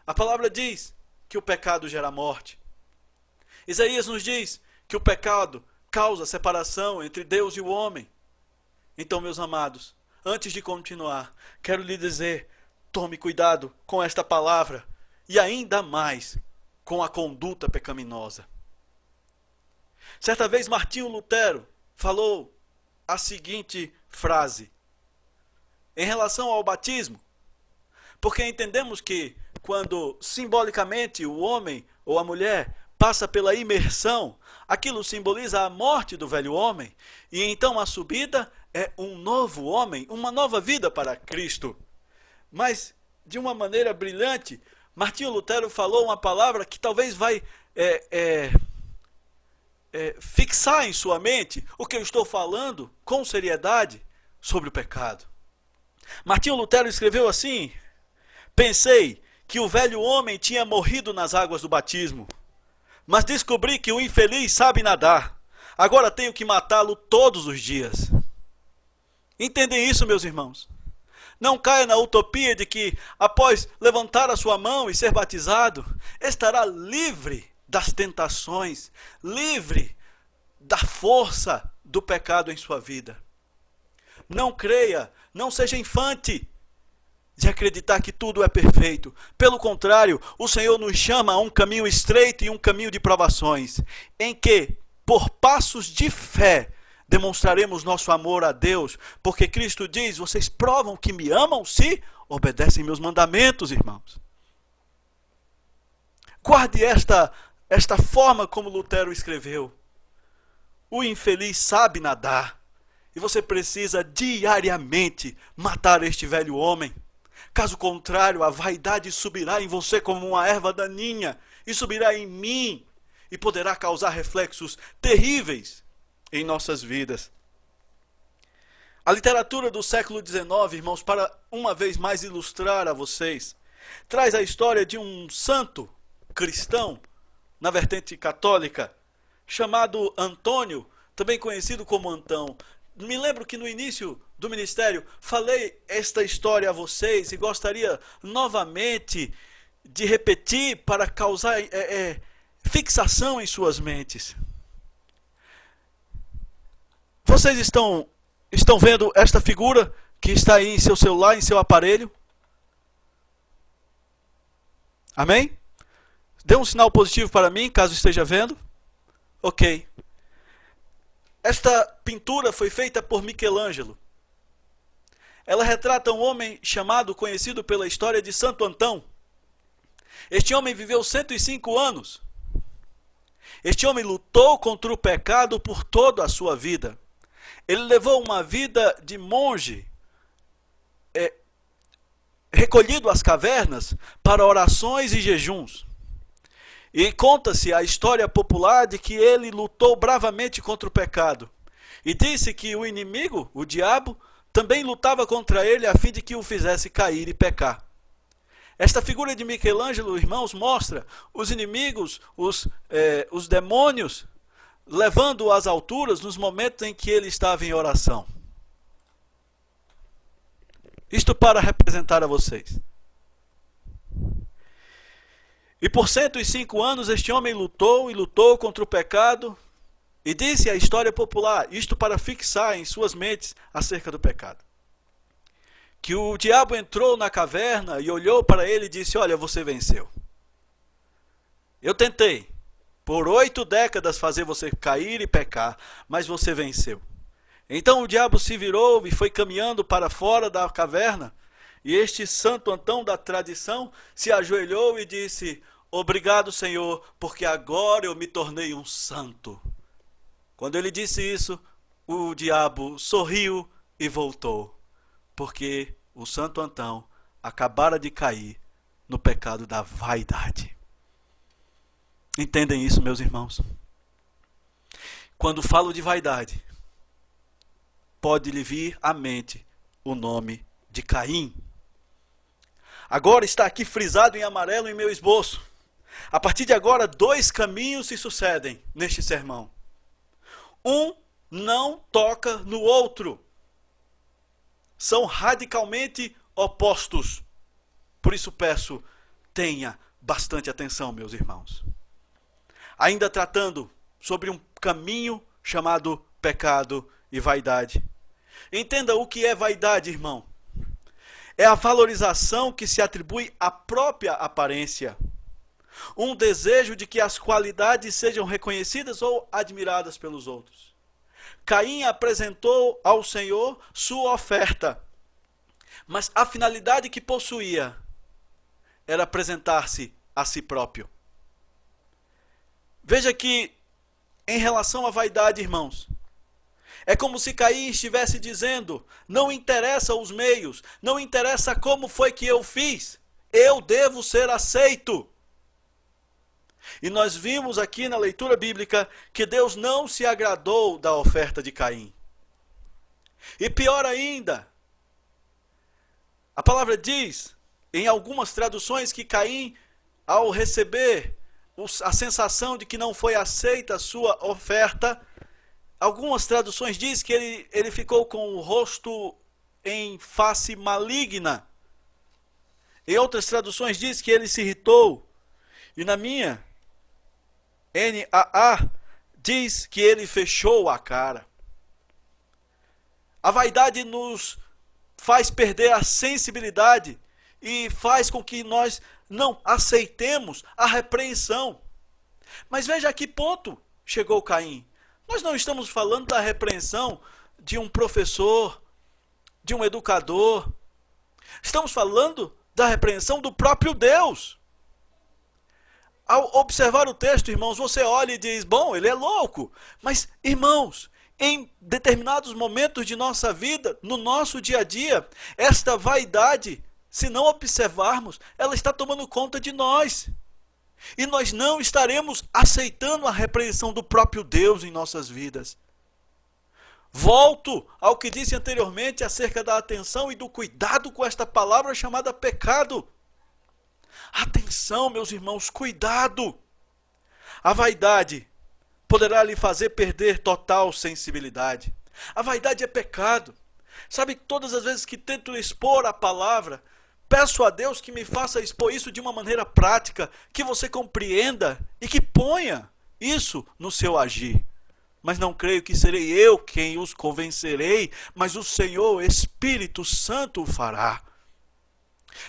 A palavra diz que o pecado gera morte. Isaías nos diz que o pecado causa separação entre Deus e o homem. Então, meus amados, antes de continuar, quero lhe dizer, tome cuidado com esta palavra e ainda mais com a conduta pecaminosa. Certa vez Martinho Lutero falou a seguinte frase em relação ao batismo, porque entendemos que quando simbolicamente o homem ou a mulher passa pela imersão, aquilo simboliza a morte do velho homem, e então a subida é um novo homem, uma nova vida para Cristo. Mas, de uma maneira brilhante, Martinho Lutero falou uma palavra que talvez vai fixar em sua mente o que eu estou falando com seriedade sobre o pecado. Martinho Lutero escreveu assim: pensei que o velho homem tinha morrido nas águas do batismo, mas descobri que o infeliz sabe nadar. Agora tenho que matá-lo todos os dias. Entendem isso, meus irmãos? Não caia na utopia de que, após levantar a sua mão e ser batizado, estará livre das tentações, livre da força do pecado em sua vida. Não creia, não seja infante de acreditar que tudo é perfeito. Pelo contrário, o Senhor nos chama a um caminho estreito e um caminho de provações, em que, por passos de fé, demonstraremos nosso amor a Deus, porque Cristo diz: vocês provam que me amam se obedecem meus mandamentos, irmãos. Guarde esta forma como Lutero escreveu. O infeliz sabe nadar, e você precisa diariamente matar este velho homem. Caso contrário, a vaidade subirá em você como uma erva daninha e subirá em mim e poderá causar reflexos terríveis em nossas vidas. A literatura do século XIX, irmãos, para uma vez mais ilustrar a vocês, traz a história de um santo cristão na vertente católica, chamado Antônio, também conhecido como Antão. Me lembro que no início do ministério falei esta história a vocês e gostaria novamente de repetir para causar fixação em suas mentes. Vocês estão vendo esta figura que está aí em seu celular, em seu aparelho? Amém? Dê um sinal positivo para mim, caso esteja vendo. Ok. Esta pintura foi feita por Michelangelo. Ela retrata um homem conhecido pela história de Santo Antão. Este homem viveu 105 anos. Este homem lutou contra o pecado por toda a sua vida. Ele levou uma vida de monge, recolhido às cavernas para orações e jejuns. E conta-se a história popular de que ele lutou bravamente contra o pecado. E disse que o inimigo, o diabo, também lutava contra ele a fim de que o fizesse cair e pecar. Esta figura de Michelangelo, irmãos, mostra os inimigos, os demônios, levando-o às alturas nos momentos em que ele estava em oração. Isto para representar a vocês. E por 105 anos este homem lutou e lutou contra o pecado, e disse a história popular, isto para fixar em suas mentes acerca do pecado, que o diabo entrou na caverna e olhou para ele e disse: olha, você venceu. Eu tentei por 8 décadas fazer você cair e pecar, mas você venceu. Então o diabo se virou e foi caminhando para fora da caverna, e este Santo Antão da tradição se ajoelhou e disse: obrigado, Senhor, porque agora eu me tornei um santo. Quando ele disse isso, o diabo sorriu e voltou, porque o Santo Antão acabara de cair no pecado da vaidade. Entendem isso, meus irmãos? Quando falo de vaidade, pode lhe vir à mente o nome de Caim. Agora está aqui frisado em amarelo em meu esboço. A partir de agora, 2 caminhos se sucedem neste sermão. Um não toca no outro. São radicalmente opostos. Por isso peço, tenha bastante atenção, meus irmãos. Ainda tratando sobre um caminho chamado pecado e vaidade. Entenda o que é vaidade, irmão. É a valorização que se atribui à própria aparência. Um desejo de que as qualidades sejam reconhecidas ou admiradas pelos outros. Caim apresentou ao Senhor sua oferta, mas a finalidade que possuía era apresentar-se a si próprio. Veja que, em relação à vaidade, irmãos, é como se Caim estivesse dizendo: não interessa os meios, não interessa como foi que eu fiz, eu devo ser aceito. E nós vimos aqui na leitura bíblica que Deus não se agradou da oferta de Caim. E pior ainda, a palavra diz, em algumas traduções, que Caim, ao receber a sensação de que não foi aceita a sua oferta, algumas traduções dizem que ele ficou com o rosto em face maligna. Em outras traduções diz que ele se irritou. E na minha, NAA, diz que ele fechou a cara. A vaidade nos faz perder a sensibilidade e faz com que nós não aceitemos a repreensão. Mas veja a que ponto chegou Caim. Nós não estamos falando da repreensão de um professor, de um educador. Estamos falando da repreensão do próprio Deus. Ao observar o texto, irmãos, você olha e diz: bom, ele é louco. Mas, irmãos, em determinados momentos de nossa vida, no nosso dia a dia, esta vaidade se não observarmos, ela está tomando conta de nós. E nós não estaremos aceitando a repreensão do próprio Deus em nossas vidas. Volto ao que disse anteriormente acerca da atenção e do cuidado com esta palavra chamada pecado. Atenção, meus irmãos, cuidado. A vaidade poderá lhe fazer perder total sensibilidade. A vaidade é pecado. Sabe, todas as vezes que tento expor a palavra, peço a Deus que me faça expor isso de uma maneira prática, que você compreenda e que ponha isso no seu agir. Mas não creio que serei eu quem os convencerei, mas o Senhor Espírito Santo o fará.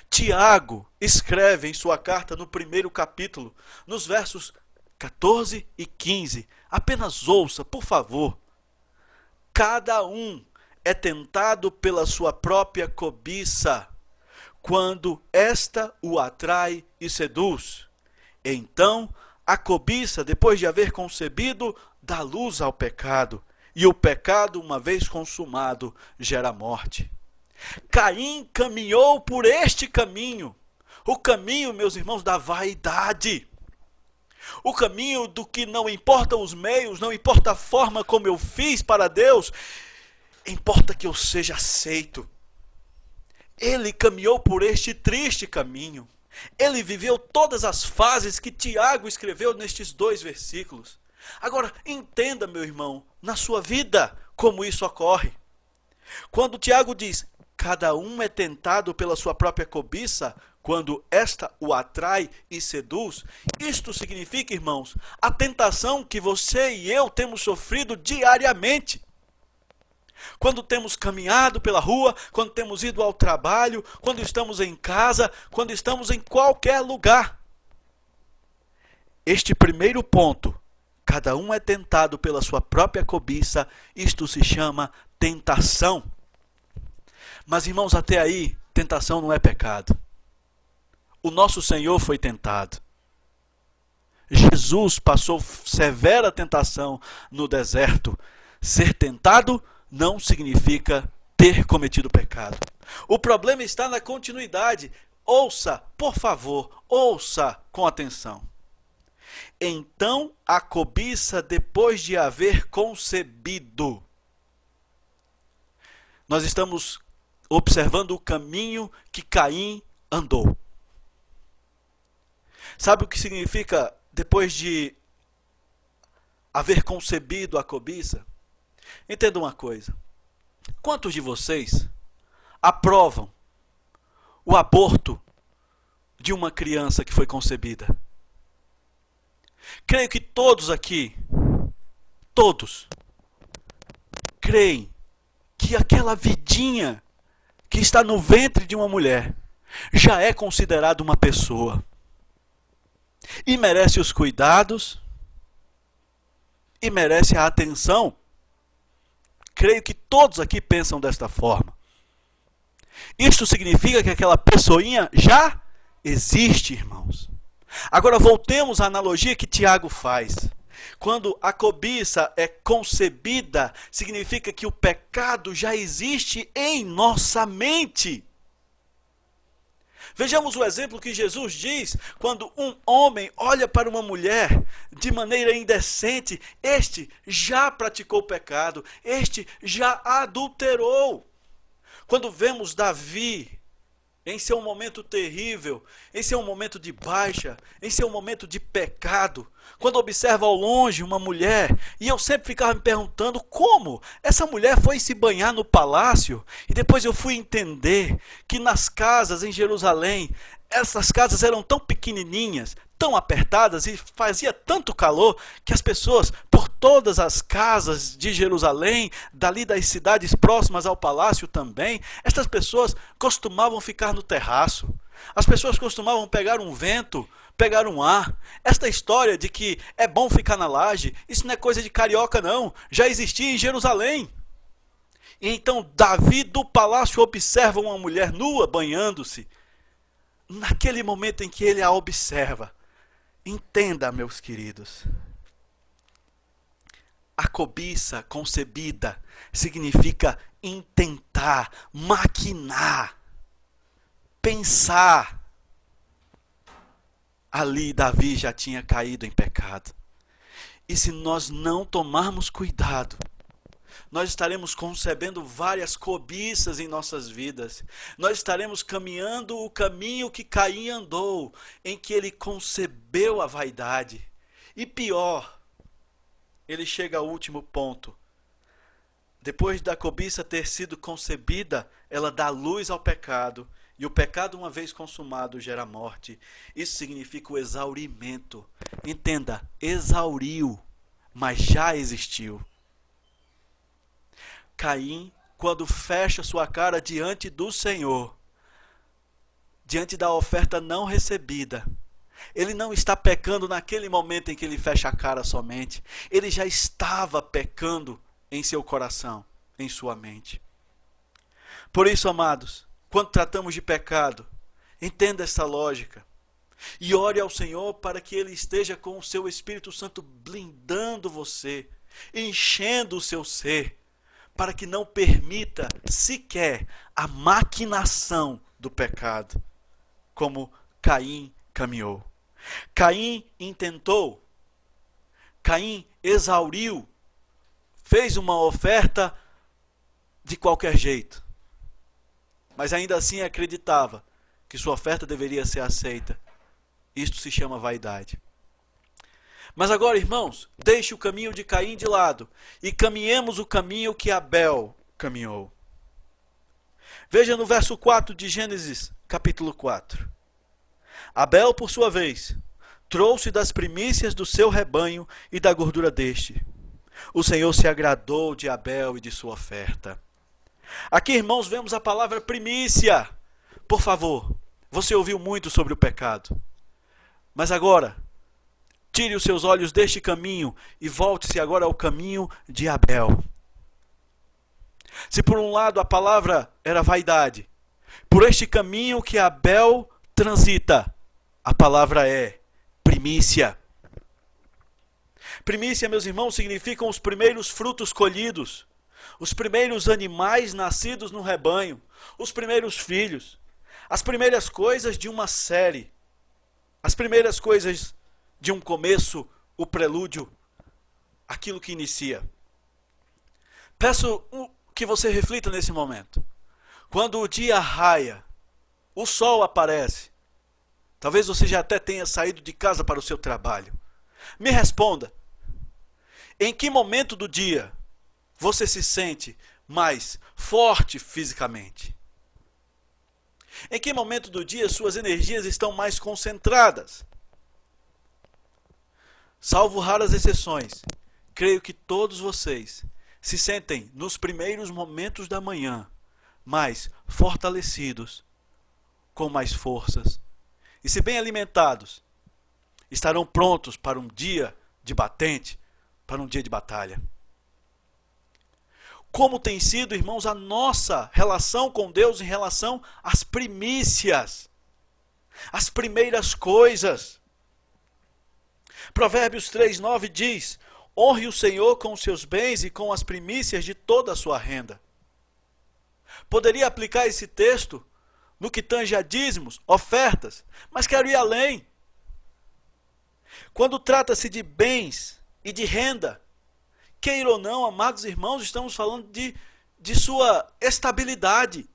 Tiago escreve em sua carta no 1º capítulo, nos versos 14 e 15. Apenas ouça, por favor. Cada um é tentado pela sua própria cobiça, quando esta o atrai e seduz. Então, a cobiça, depois de haver concebido, dá luz ao pecado, e o pecado, uma vez consumado, gera morte. Caim caminhou por este caminho, o caminho, meus irmãos, da vaidade. O caminho do que não importa os meios, não importa a forma como eu fiz para Deus, importa que eu seja aceito. Ele caminhou por este triste caminho. Ele viveu todas as fases que Tiago escreveu nestes 2 versículos. Agora, entenda, meu irmão, na sua vida, como isso ocorre. Quando Tiago diz, cada um é tentado pela sua própria cobiça, quando esta o atrai e seduz, isto significa, irmãos, a tentação que você e eu temos sofrido diariamente. Quando temos caminhado pela rua, quando temos ido ao trabalho, quando estamos em casa, quando estamos em qualquer lugar. Este primeiro ponto, cada um é tentado pela sua própria cobiça, isto se chama tentação. Mas, irmãos, até aí, tentação não é pecado. O nosso Senhor foi tentado. Jesus passou severa tentação no deserto. Ser tentado não significa ter cometido pecado. O problema está na continuidade. Ouça, por favor, ouça com atenção. Então a cobiça, depois de haver concebido. Nós estamos observando o caminho que Caim andou. Sabe o que significa depois de haver concebido a cobiça? Entenda uma coisa. Quantos de vocês aprovam o aborto de uma criança que foi concebida? Creio que todos aqui, todos, creem que aquela vidinha que está no ventre de uma mulher já é considerada uma pessoa. E merece os cuidados, e merece a atenção. Creio que todos aqui pensam desta forma. Isto significa que aquela pessoinha já existe, irmãos. Agora voltemos à analogia que Tiago faz. Quando a cobiça é concebida, significa que o pecado já existe em nossa mente. Vejamos o exemplo que Jesus diz, quando um homem olha para uma mulher de maneira indecente, este já praticou pecado, este já adulterou. Quando vemos Davi em seu momento terrível, em seu momento de baixa, em seu momento de pecado, quando observa ao longe uma mulher, e eu sempre ficava me perguntando como essa mulher foi se banhar no palácio, e depois eu fui entender que nas casas em Jerusalém, essas casas eram tão pequenininhas, tão apertadas e fazia tanto calor que as pessoas, por todas as casas de Jerusalém, dali das cidades próximas ao palácio também, estas pessoas costumavam ficar no terraço. As pessoas costumavam pegar um vento, pegar um ar. Esta história de que é bom ficar na laje, isso não é coisa de carioca não, já existia em Jerusalém. E então Davi do palácio observa uma mulher nua banhando-se. Naquele momento em que ele a observa, entenda, meus queridos, a cobiça concebida significa intentar, maquinar. pensar, ali Davi já tinha caído em pecado. E se nós não tomarmos cuidado, nós estaremos concebendo várias cobiças em nossas vidas. Nós estaremos caminhando o caminho que Caim andou, em que ele concebeu a vaidade. E pior, ele chega ao último ponto. Depois da cobiça ter sido concebida, ela dá luz ao pecado. E o pecado, uma vez consumado, gera morte. Isso significa o exaurimento. Entenda, exauriu, mas já existiu. Caim, quando fecha sua cara diante do Senhor, diante da oferta não recebida, ele não está pecando naquele momento em que ele fecha a cara somente. Ele já estava pecando em seu coração, em sua mente. Por isso, amados, quando tratamos de pecado, entenda essa lógica. E ore ao Senhor para que Ele esteja com o seu Espírito Santo blindando você, enchendo o seu ser, para que não permita sequer a maquinação do pecado, como Caim caminhou. Caim intentou, Caim exauriu, fez uma oferta de qualquer jeito, mas ainda assim acreditava que sua oferta deveria ser aceita. Isto se chama vaidade. Mas agora, irmãos, deixe o caminho de Caim de lado e caminhemos o caminho que Abel caminhou. Veja no verso 4 de Gênesis, capítulo 4. Abel, por sua vez, trouxe das primícias do seu rebanho e da gordura deste. O Senhor se agradou de Abel e de sua oferta. Aqui, irmãos, vemos a palavra primícia. Por favor, você ouviu muito sobre o pecado. Mas agora, tire os seus olhos deste caminho e volte-se agora ao caminho de Abel. Se por um lado a palavra era vaidade, por este caminho que Abel transita, a palavra é primícia. Primícia, meus irmãos, significam os primeiros frutos colhidos, os primeiros animais nascidos no rebanho, os primeiros filhos, as primeiras coisas de uma série, as primeiras coisas de um começo, o prelúdio, aquilo que inicia. Peço que você reflita nesse momento. Quando o dia raia, o sol aparece, talvez você já até tenha saído de casa para o seu trabalho. Me responda, em que momento do dia você se sente mais forte fisicamente? Em que momento do dia suas energias estão mais concentradas? Salvo raras exceções, creio que todos vocês se sentem nos primeiros momentos da manhã mais fortalecidos, com mais forças. E se bem alimentados, estarão prontos para um dia de batente, para um dia de batalha. Como tem sido, irmãos, a nossa relação com Deus em relação às primícias, as primeiras coisas. Provérbios 3:9 diz: honre o Senhor com os seus bens e com as primícias de toda a sua renda. Poderia aplicar esse texto no que tange a dízimos, ofertas, mas quero ir além. Quando trata-se de bens e de renda, queira ou não, amados irmãos, estamos falando de sua estabilidade.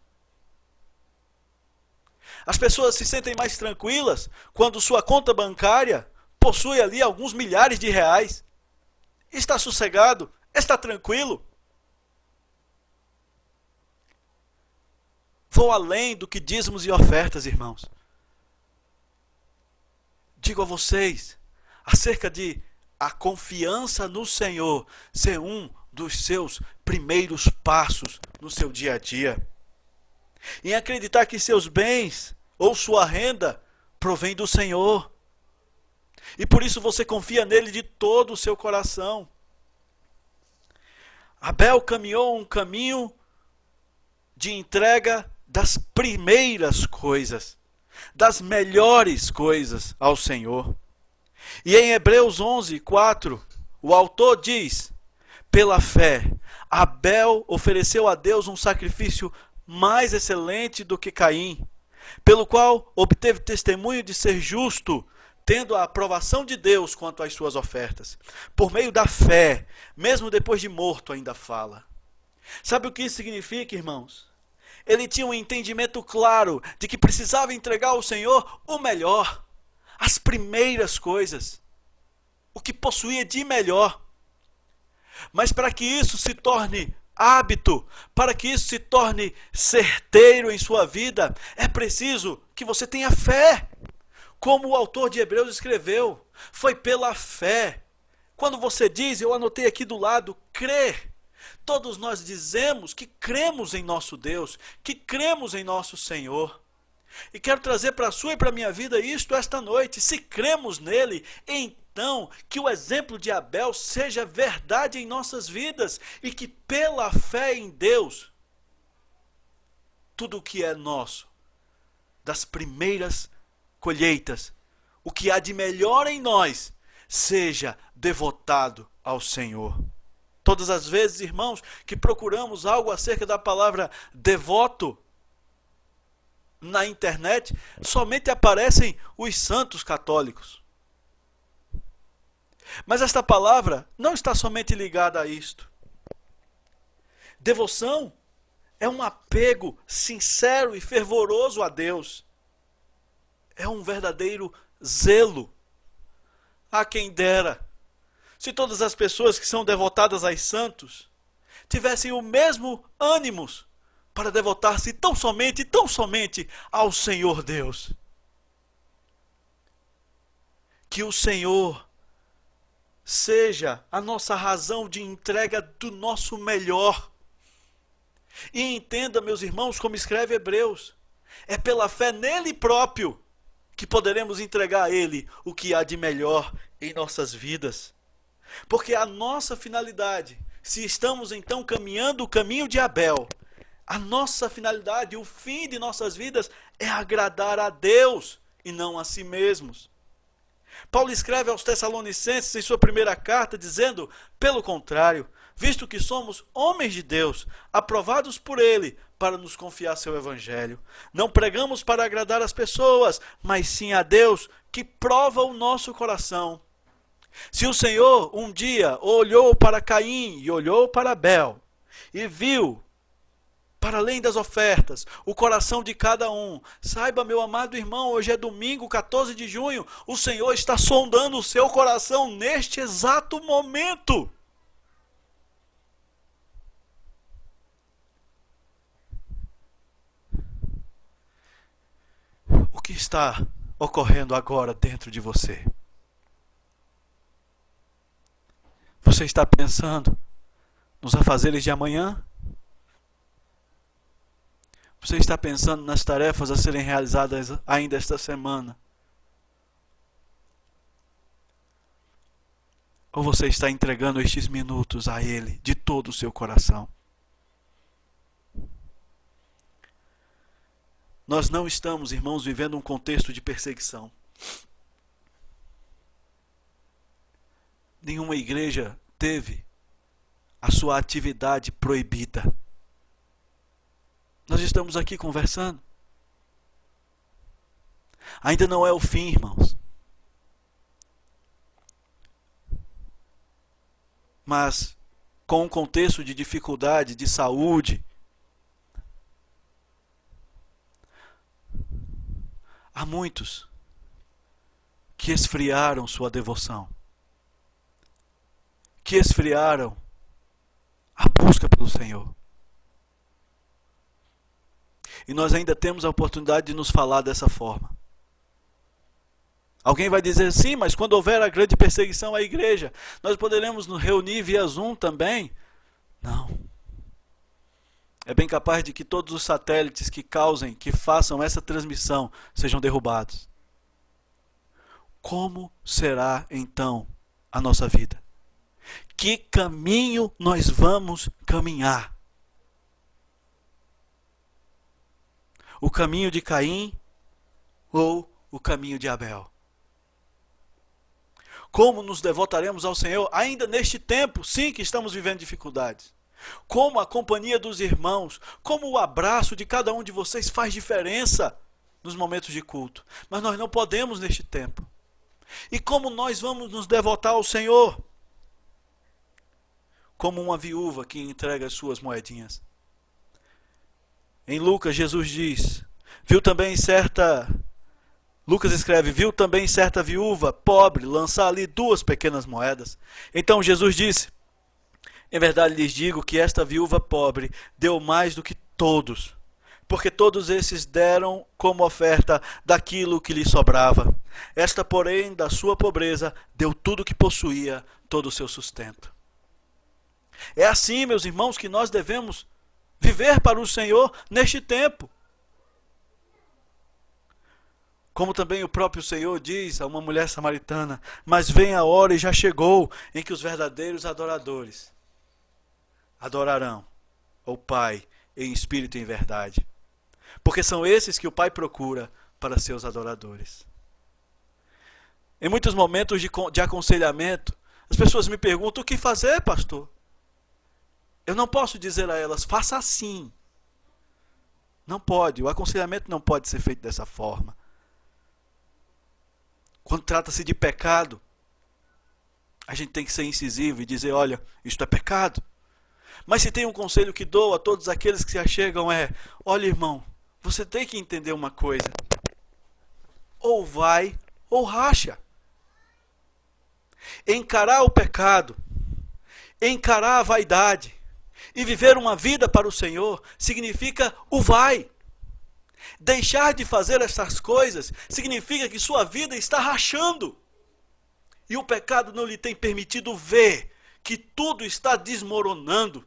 As pessoas se sentem mais tranquilas quando sua conta bancária possui ali alguns milhares de reais. Está sossegado, está tranquilo. Vou além do que dízimos e ofertas, irmãos. Digo a vocês acerca de a confiança no Senhor ser um dos seus primeiros passos no seu dia a dia. Em acreditar que seus bens ou sua renda provém do Senhor. E por isso você confia nele de todo o seu coração. Abel caminhou um caminho de entrega das primeiras coisas, das melhores coisas ao Senhor. E em Hebreus 11:4, o autor diz: pela fé, Abel ofereceu a Deus um sacrifício mais excelente do que Caim, pelo qual obteve testemunho de ser justo, tendo a aprovação de Deus quanto às suas ofertas. Por meio da fé, mesmo depois de morto, ainda fala. Sabe o que isso significa, irmãos? Ele tinha um entendimento claro de que precisava entregar ao Senhor o melhor, as primeiras coisas, o que possuía de melhor. Mas para que isso se torne hábito, para que isso se torne certeiro em sua vida, é preciso que você tenha fé. Como o autor de Hebreus escreveu, foi pela fé. Quando você diz, eu anotei aqui do lado, crer. Todos nós dizemos que cremos em nosso Deus, que cremos em nosso Senhor. E quero trazer para a sua e para a minha vida isto esta noite. Se cremos nele, então que o exemplo de Abel seja verdade em nossas vidas e que pela fé em Deus, tudo o que é nosso, das primeiras colheitas, o que há de melhor em nós, seja devotado ao Senhor. Todas as vezes, irmãos, que procuramos algo acerca da palavra devoto na internet, somente aparecem os santos católicos. Mas esta palavra não está somente ligada a isto. Devoção é um apego sincero e fervoroso a Deus. É um verdadeiro zelo. A quem dera, se todas as pessoas que são devotadas aos santos tivessem o mesmo ânimo para devotar-se tão somente ao Senhor Deus. Que o Senhor seja a nossa razão de entrega do nosso melhor. E entenda, meus irmãos, como escreve Hebreus, é pela fé nele próprio que poderemos entregar a ele o que há de melhor em nossas vidas. Porque a nossa finalidade, se estamos então caminhando o caminho de Abel, a nossa finalidade, o fim de nossas vidas é agradar a Deus e não a si mesmos. Paulo escreve aos Tessalonicenses em sua primeira carta dizendo, pelo contrário, visto que somos homens de Deus, aprovados por Ele para nos confiar seu evangelho, não pregamos para agradar as pessoas, mas sim a Deus que prova o nosso coração. Se o Senhor um dia olhou para Caim e olhou para Abel e viu, para além das ofertas, o coração de cada um. Saiba, meu amado irmão, hoje é domingo, 14 de junho, o Senhor está sondando o seu coração neste exato momento. O que está ocorrendo agora dentro de você? Você está pensando nos afazeres de amanhã? Você está pensando nas tarefas a serem realizadas ainda esta semana? Ou você está entregando estes minutos a Ele de todo o seu coração? Nós não estamos, irmãos, vivendo um contexto de perseguição. Nenhuma igreja teve a sua atividade proibida. Nós estamos aqui conversando. Ainda não é o fim, irmãos. Mas com um contexto de dificuldade, de saúde, há muitos que esfriaram sua devoção, que esfriaram a busca pelo Senhor. E nós ainda temos a oportunidade de nos falar dessa forma. Alguém vai dizer, sim, mas quando houver a grande perseguição à igreja, nós poderemos nos reunir via Zoom também? Não. É bem capaz de que todos os satélites que façam essa transmissão sejam derrubados. Como será então a nossa vida? Que caminho nós vamos caminhar? O caminho de Caim ou o caminho de Abel? Como nos devotaremos ao Senhor ainda neste tempo, sim, que estamos vivendo dificuldades? Como a companhia dos irmãos, como o abraço de cada um de vocês faz diferença nos momentos de culto, mas nós não podemos neste tempo. E como nós vamos nos devotar ao Senhor? Como uma viúva que entrega as suas moedinhas. Em Lucas, Jesus diz, Lucas escreve, viu também certa viúva pobre lançar ali 2 pequenas moedas. Então Jesus disse, em verdade lhes digo que esta viúva pobre deu mais do que todos, porque todos esses deram como oferta daquilo que lhe sobrava. Esta, porém, da sua pobreza, deu tudo o que possuía, todo o seu sustento. É assim, meus irmãos, que nós devemos viver para o Senhor neste tempo. Como também o próprio Senhor diz a uma mulher samaritana, mas vem a hora e já chegou em que os verdadeiros adoradores adorarão o Pai em espírito e em verdade. Porque são esses que o Pai procura para seus adoradores. Em muitos momentos de aconselhamento, as pessoas me perguntam, o que fazer, pastor? Eu não posso dizer a elas, faça assim. Não pode, o aconselhamento não pode ser feito dessa forma. Quando trata-se de pecado, a gente tem que ser incisivo e dizer, olha, isto é pecado. Mas se tem um conselho que dou a todos aqueles que se achegam olha, irmão, você tem que entender uma coisa. Ou vai, ou racha. Encarar o pecado, encarar a vaidade e viver uma vida para o Senhor significa o vai. Deixar de fazer essas coisas significa que sua vida está rachando. E o pecado não lhe tem permitido ver que tudo está desmoronando.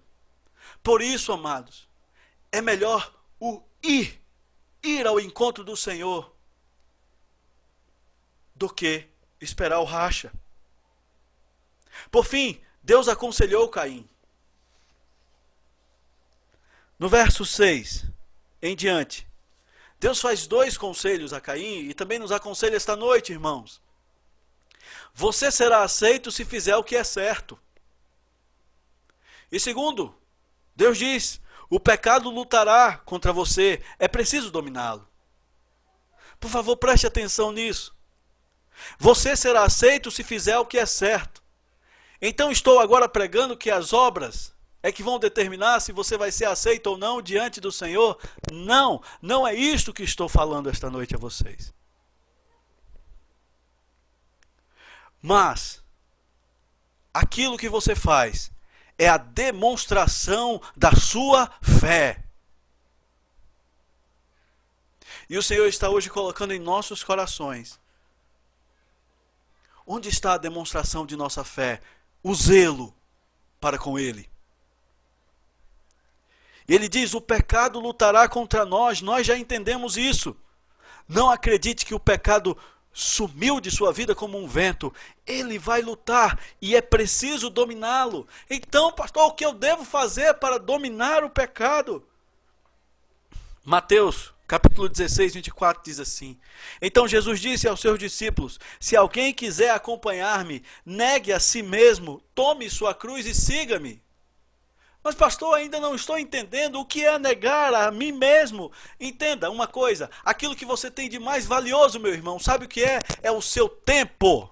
Por isso, amados, é melhor ir ao encontro do Senhor do que esperar o racha. Por fim, Deus aconselhou Caim. No verso 6 em diante, Deus faz 2 conselhos a Caim e também nos aconselha esta noite, irmãos. Você será aceito se fizer o que é certo. E segundo, Deus diz, o pecado lutará contra você, é preciso dominá-lo. Por favor, preste atenção nisso. Você será aceito se fizer o que é certo. Então estou agora pregando que as obras é que vão determinar se você vai ser aceito ou não diante do Senhor? Não, não é isto que estou falando esta noite a vocês. Mas, aquilo que você faz é a demonstração da sua fé. E o Senhor está hoje colocando em nossos corações. Onde está a demonstração de nossa fé? O zelo para com Ele. E Ele diz, o pecado lutará contra nós já entendemos isso. Não acredite que o pecado sumiu de sua vida como um vento. Ele vai lutar e é preciso dominá-lo. Então, pastor, o que eu devo fazer para dominar o pecado? Mateus, capítulo 16, 24, diz assim. Então Jesus disse aos seus discípulos, se alguém quiser acompanhar-me, negue a si mesmo, tome sua cruz e siga-me. Mas pastor, ainda não estou entendendo o que é negar a mim mesmo. Entenda uma coisa, aquilo que você tem de mais valioso, meu irmão, sabe o que é? É o seu tempo.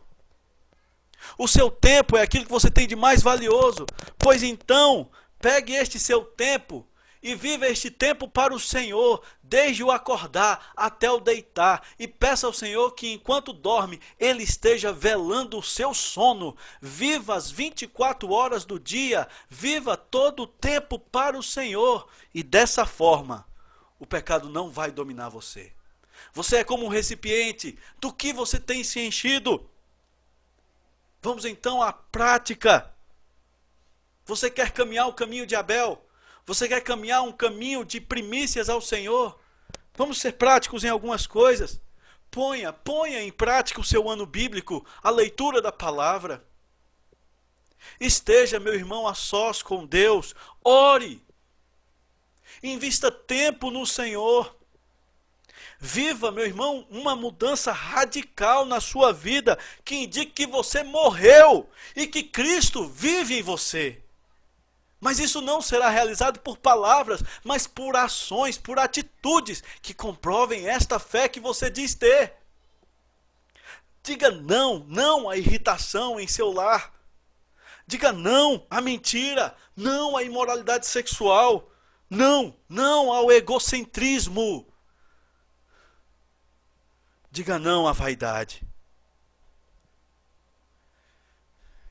O seu tempo é aquilo que você tem de mais valioso. Pois então, pegue este seu tempo e viva este tempo para o Senhor, desde o acordar até o deitar. E peça ao Senhor que enquanto dorme, Ele esteja velando o seu sono. Viva as 24 horas do dia, viva todo o tempo para o Senhor. E dessa forma, o pecado não vai dominar você. Você é como um recipiente do que você tem se enchido. Vamos então à prática. Você quer caminhar o caminho de Abel? Você quer caminhar um caminho de primícias ao Senhor? Vamos ser práticos em algumas coisas. Ponha em prática o seu ano bíblico, a leitura da palavra. Esteja, meu irmão, a sós com Deus. Ore. Invista tempo no Senhor. Viva, meu irmão, uma mudança radical na sua vida, que indique que você morreu e que Cristo vive em você. Mas isso não será realizado por palavras, mas por ações, por atitudes que comprovem esta fé que você diz ter. Diga não à irritação em seu lar. Diga não à mentira, não à imoralidade sexual, não ao egocentrismo. Diga não à vaidade.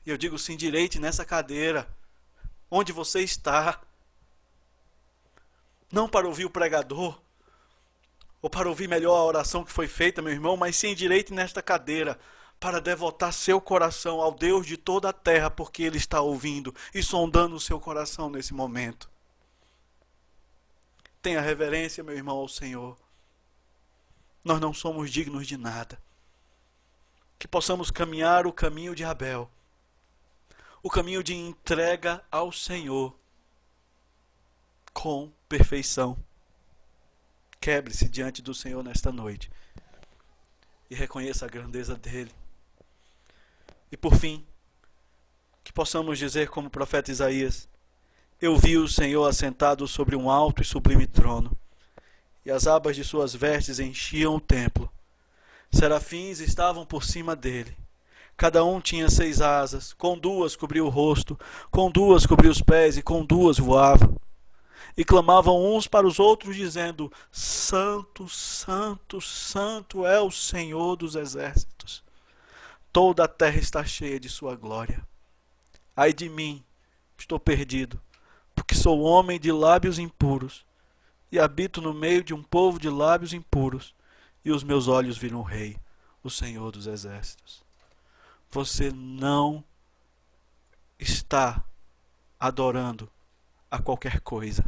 E eu digo sim, direite nessa cadeira, onde você está. Não para ouvir o pregador, ou para ouvir melhor a oração que foi feita, meu irmão, mas sim direite nesta cadeira, para devotar seu coração ao Deus de toda a terra, porque Ele está ouvindo e sondando o seu coração nesse momento. Tenha reverência, meu irmão, ao Senhor. Nós não somos dignos de nada. Que possamos caminhar o caminho de Abel, o caminho de entrega ao Senhor, com perfeição. Quebre-se diante do Senhor nesta noite e reconheça a grandeza dEle. E por fim, que possamos dizer como o profeta Isaías: eu vi o Senhor assentado sobre um alto e sublime trono, e as abas de suas vestes enchiam o templo. Serafins estavam por cima dele. Cada um tinha 6 asas, com 2 cobria o rosto, com 2 cobria os pés, e com 2 voavam. E clamavam uns para os outros, dizendo: Santo, Santo, Santo é o Senhor dos exércitos. Toda a terra está cheia de sua glória. Ai de mim, estou perdido, porque sou homem de lábios impuros, e habito no meio de um povo de lábios impuros, e os meus olhos viram o Rei, o Senhor dos exércitos. Você não está adorando a qualquer coisa.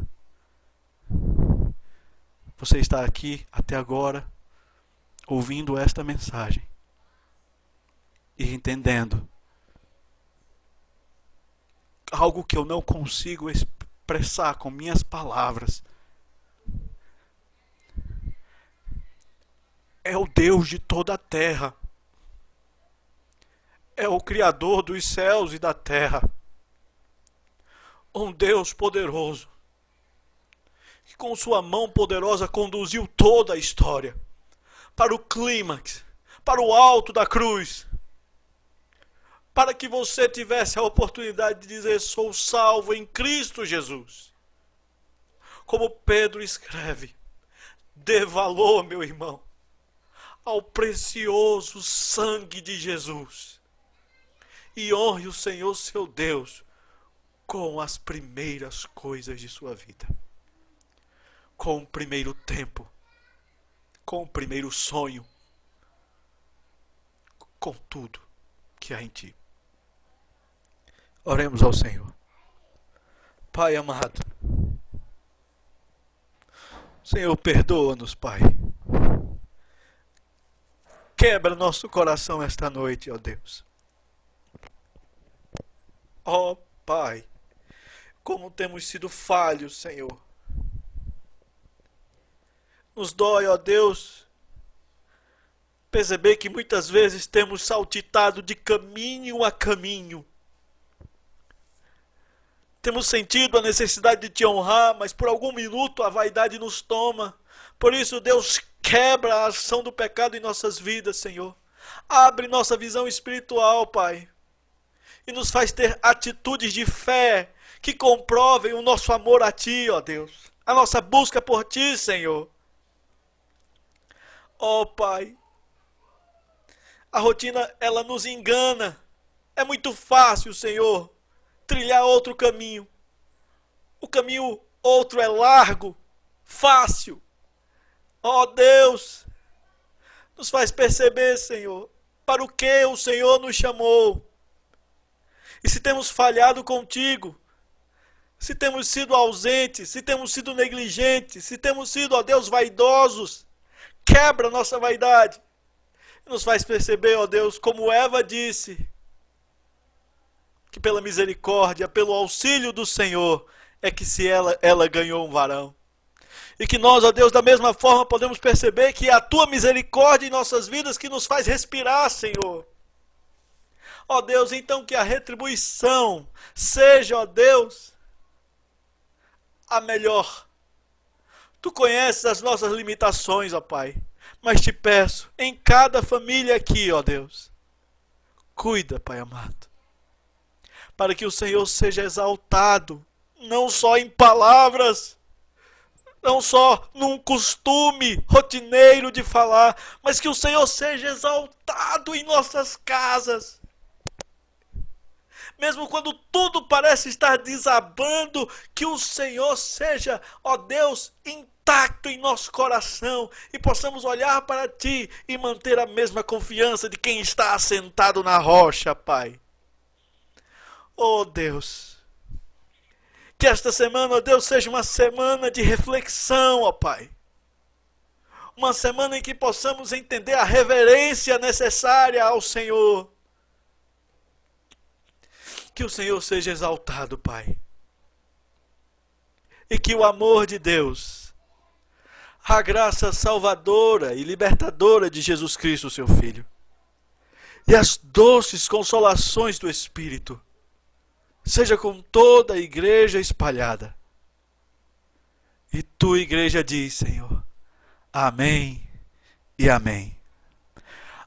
Você está aqui até agora, ouvindo esta mensagem e entendendo algo que eu não consigo expressar com minhas palavras. É o Deus de toda a terra. É o Criador dos céus e da terra. Um Deus poderoso, que com sua mão poderosa conduziu toda a história para o clímax, para o alto da cruz, para que você tivesse a oportunidade de dizer: sou salvo em Cristo Jesus. Como Pedro escreve: dê valor, meu irmão, ao precioso sangue de Jesus, e honre o Senhor seu Deus com as primeiras coisas de sua vida, com o primeiro tempo, com o primeiro sonho, com tudo que há em ti. Oremos ao Senhor. Pai amado, Senhor, perdoa-nos, Pai. Quebra nosso coração esta noite, ó Deus. Ó Pai, como temos sido falhos, Senhor. Nos dói, ó Deus, perceber que muitas vezes temos saltitado de caminho a caminho. Temos sentido a necessidade de te honrar, mas por algum minuto a vaidade nos toma. Por isso, Deus, quebra a ação do pecado em nossas vidas, Senhor. Abre nossa visão espiritual, Pai, e nos faz ter atitudes de fé que comprovem o nosso amor a Ti, ó Deus. A nossa busca por Ti, Senhor. Ó Pai, a rotina, ela nos engana. É muito fácil, Senhor, trilhar outro caminho. O caminho outro é largo, fácil. Ó Deus, nos faz perceber, Senhor, para o que o Senhor nos chamou. E se temos falhado contigo, se temos sido ausentes, se temos sido negligentes, se temos sido, ó Deus, vaidosos, quebra nossa vaidade. E nos faz perceber, ó Deus, como Eva disse, que pela misericórdia, pelo auxílio do Senhor, é que se ela ganhou um varão. E que nós, ó Deus, da mesma forma podemos perceber que é a Tua misericórdia em nossas vidas que nos faz respirar, Senhor. Ó Deus, então que a retribuição seja, ó Deus, a melhor. Tu conheces as nossas limitações, ó Pai. Mas te peço, em cada família aqui, ó Deus, cuida, Pai amado, para que o Senhor seja exaltado, não só em palavras, não só num costume rotineiro de falar, mas que o Senhor seja exaltado em nossas casas. Mesmo quando tudo parece estar desabando, que o Senhor seja, ó Deus, intacto em nosso coração e possamos olhar para Ti e manter a mesma confiança de quem está assentado na rocha, Pai. Oh Deus, que esta semana, ó Deus, seja uma semana de reflexão, ó Pai. Uma semana em que possamos entender a reverência necessária ao Senhor. Que o Senhor seja exaltado, Pai. E que o amor de Deus, a graça salvadora e libertadora de Jesus Cristo, seu Filho, e as doces consolações do Espírito, seja com toda a igreja espalhada. E tua igreja diz, Senhor, amém e amém.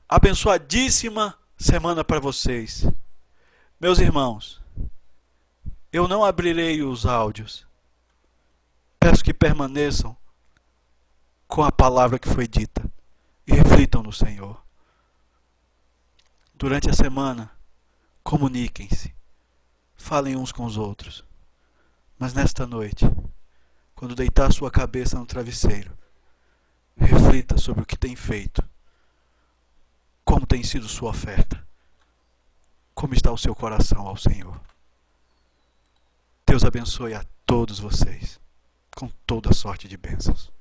Abençoadíssima semana para vocês. Meus irmãos, eu não abrirei os áudios. Peço que permaneçam com a palavra que foi dita e reflitam no Senhor. Durante a semana, comuniquem-se, falem uns com os outros. Mas nesta noite, quando deitar sua cabeça no travesseiro, reflita sobre o que tem feito, como tem sido sua oferta, como está o seu coração ao Senhor. Deus abençoe a todos vocês, com toda sorte de bênçãos.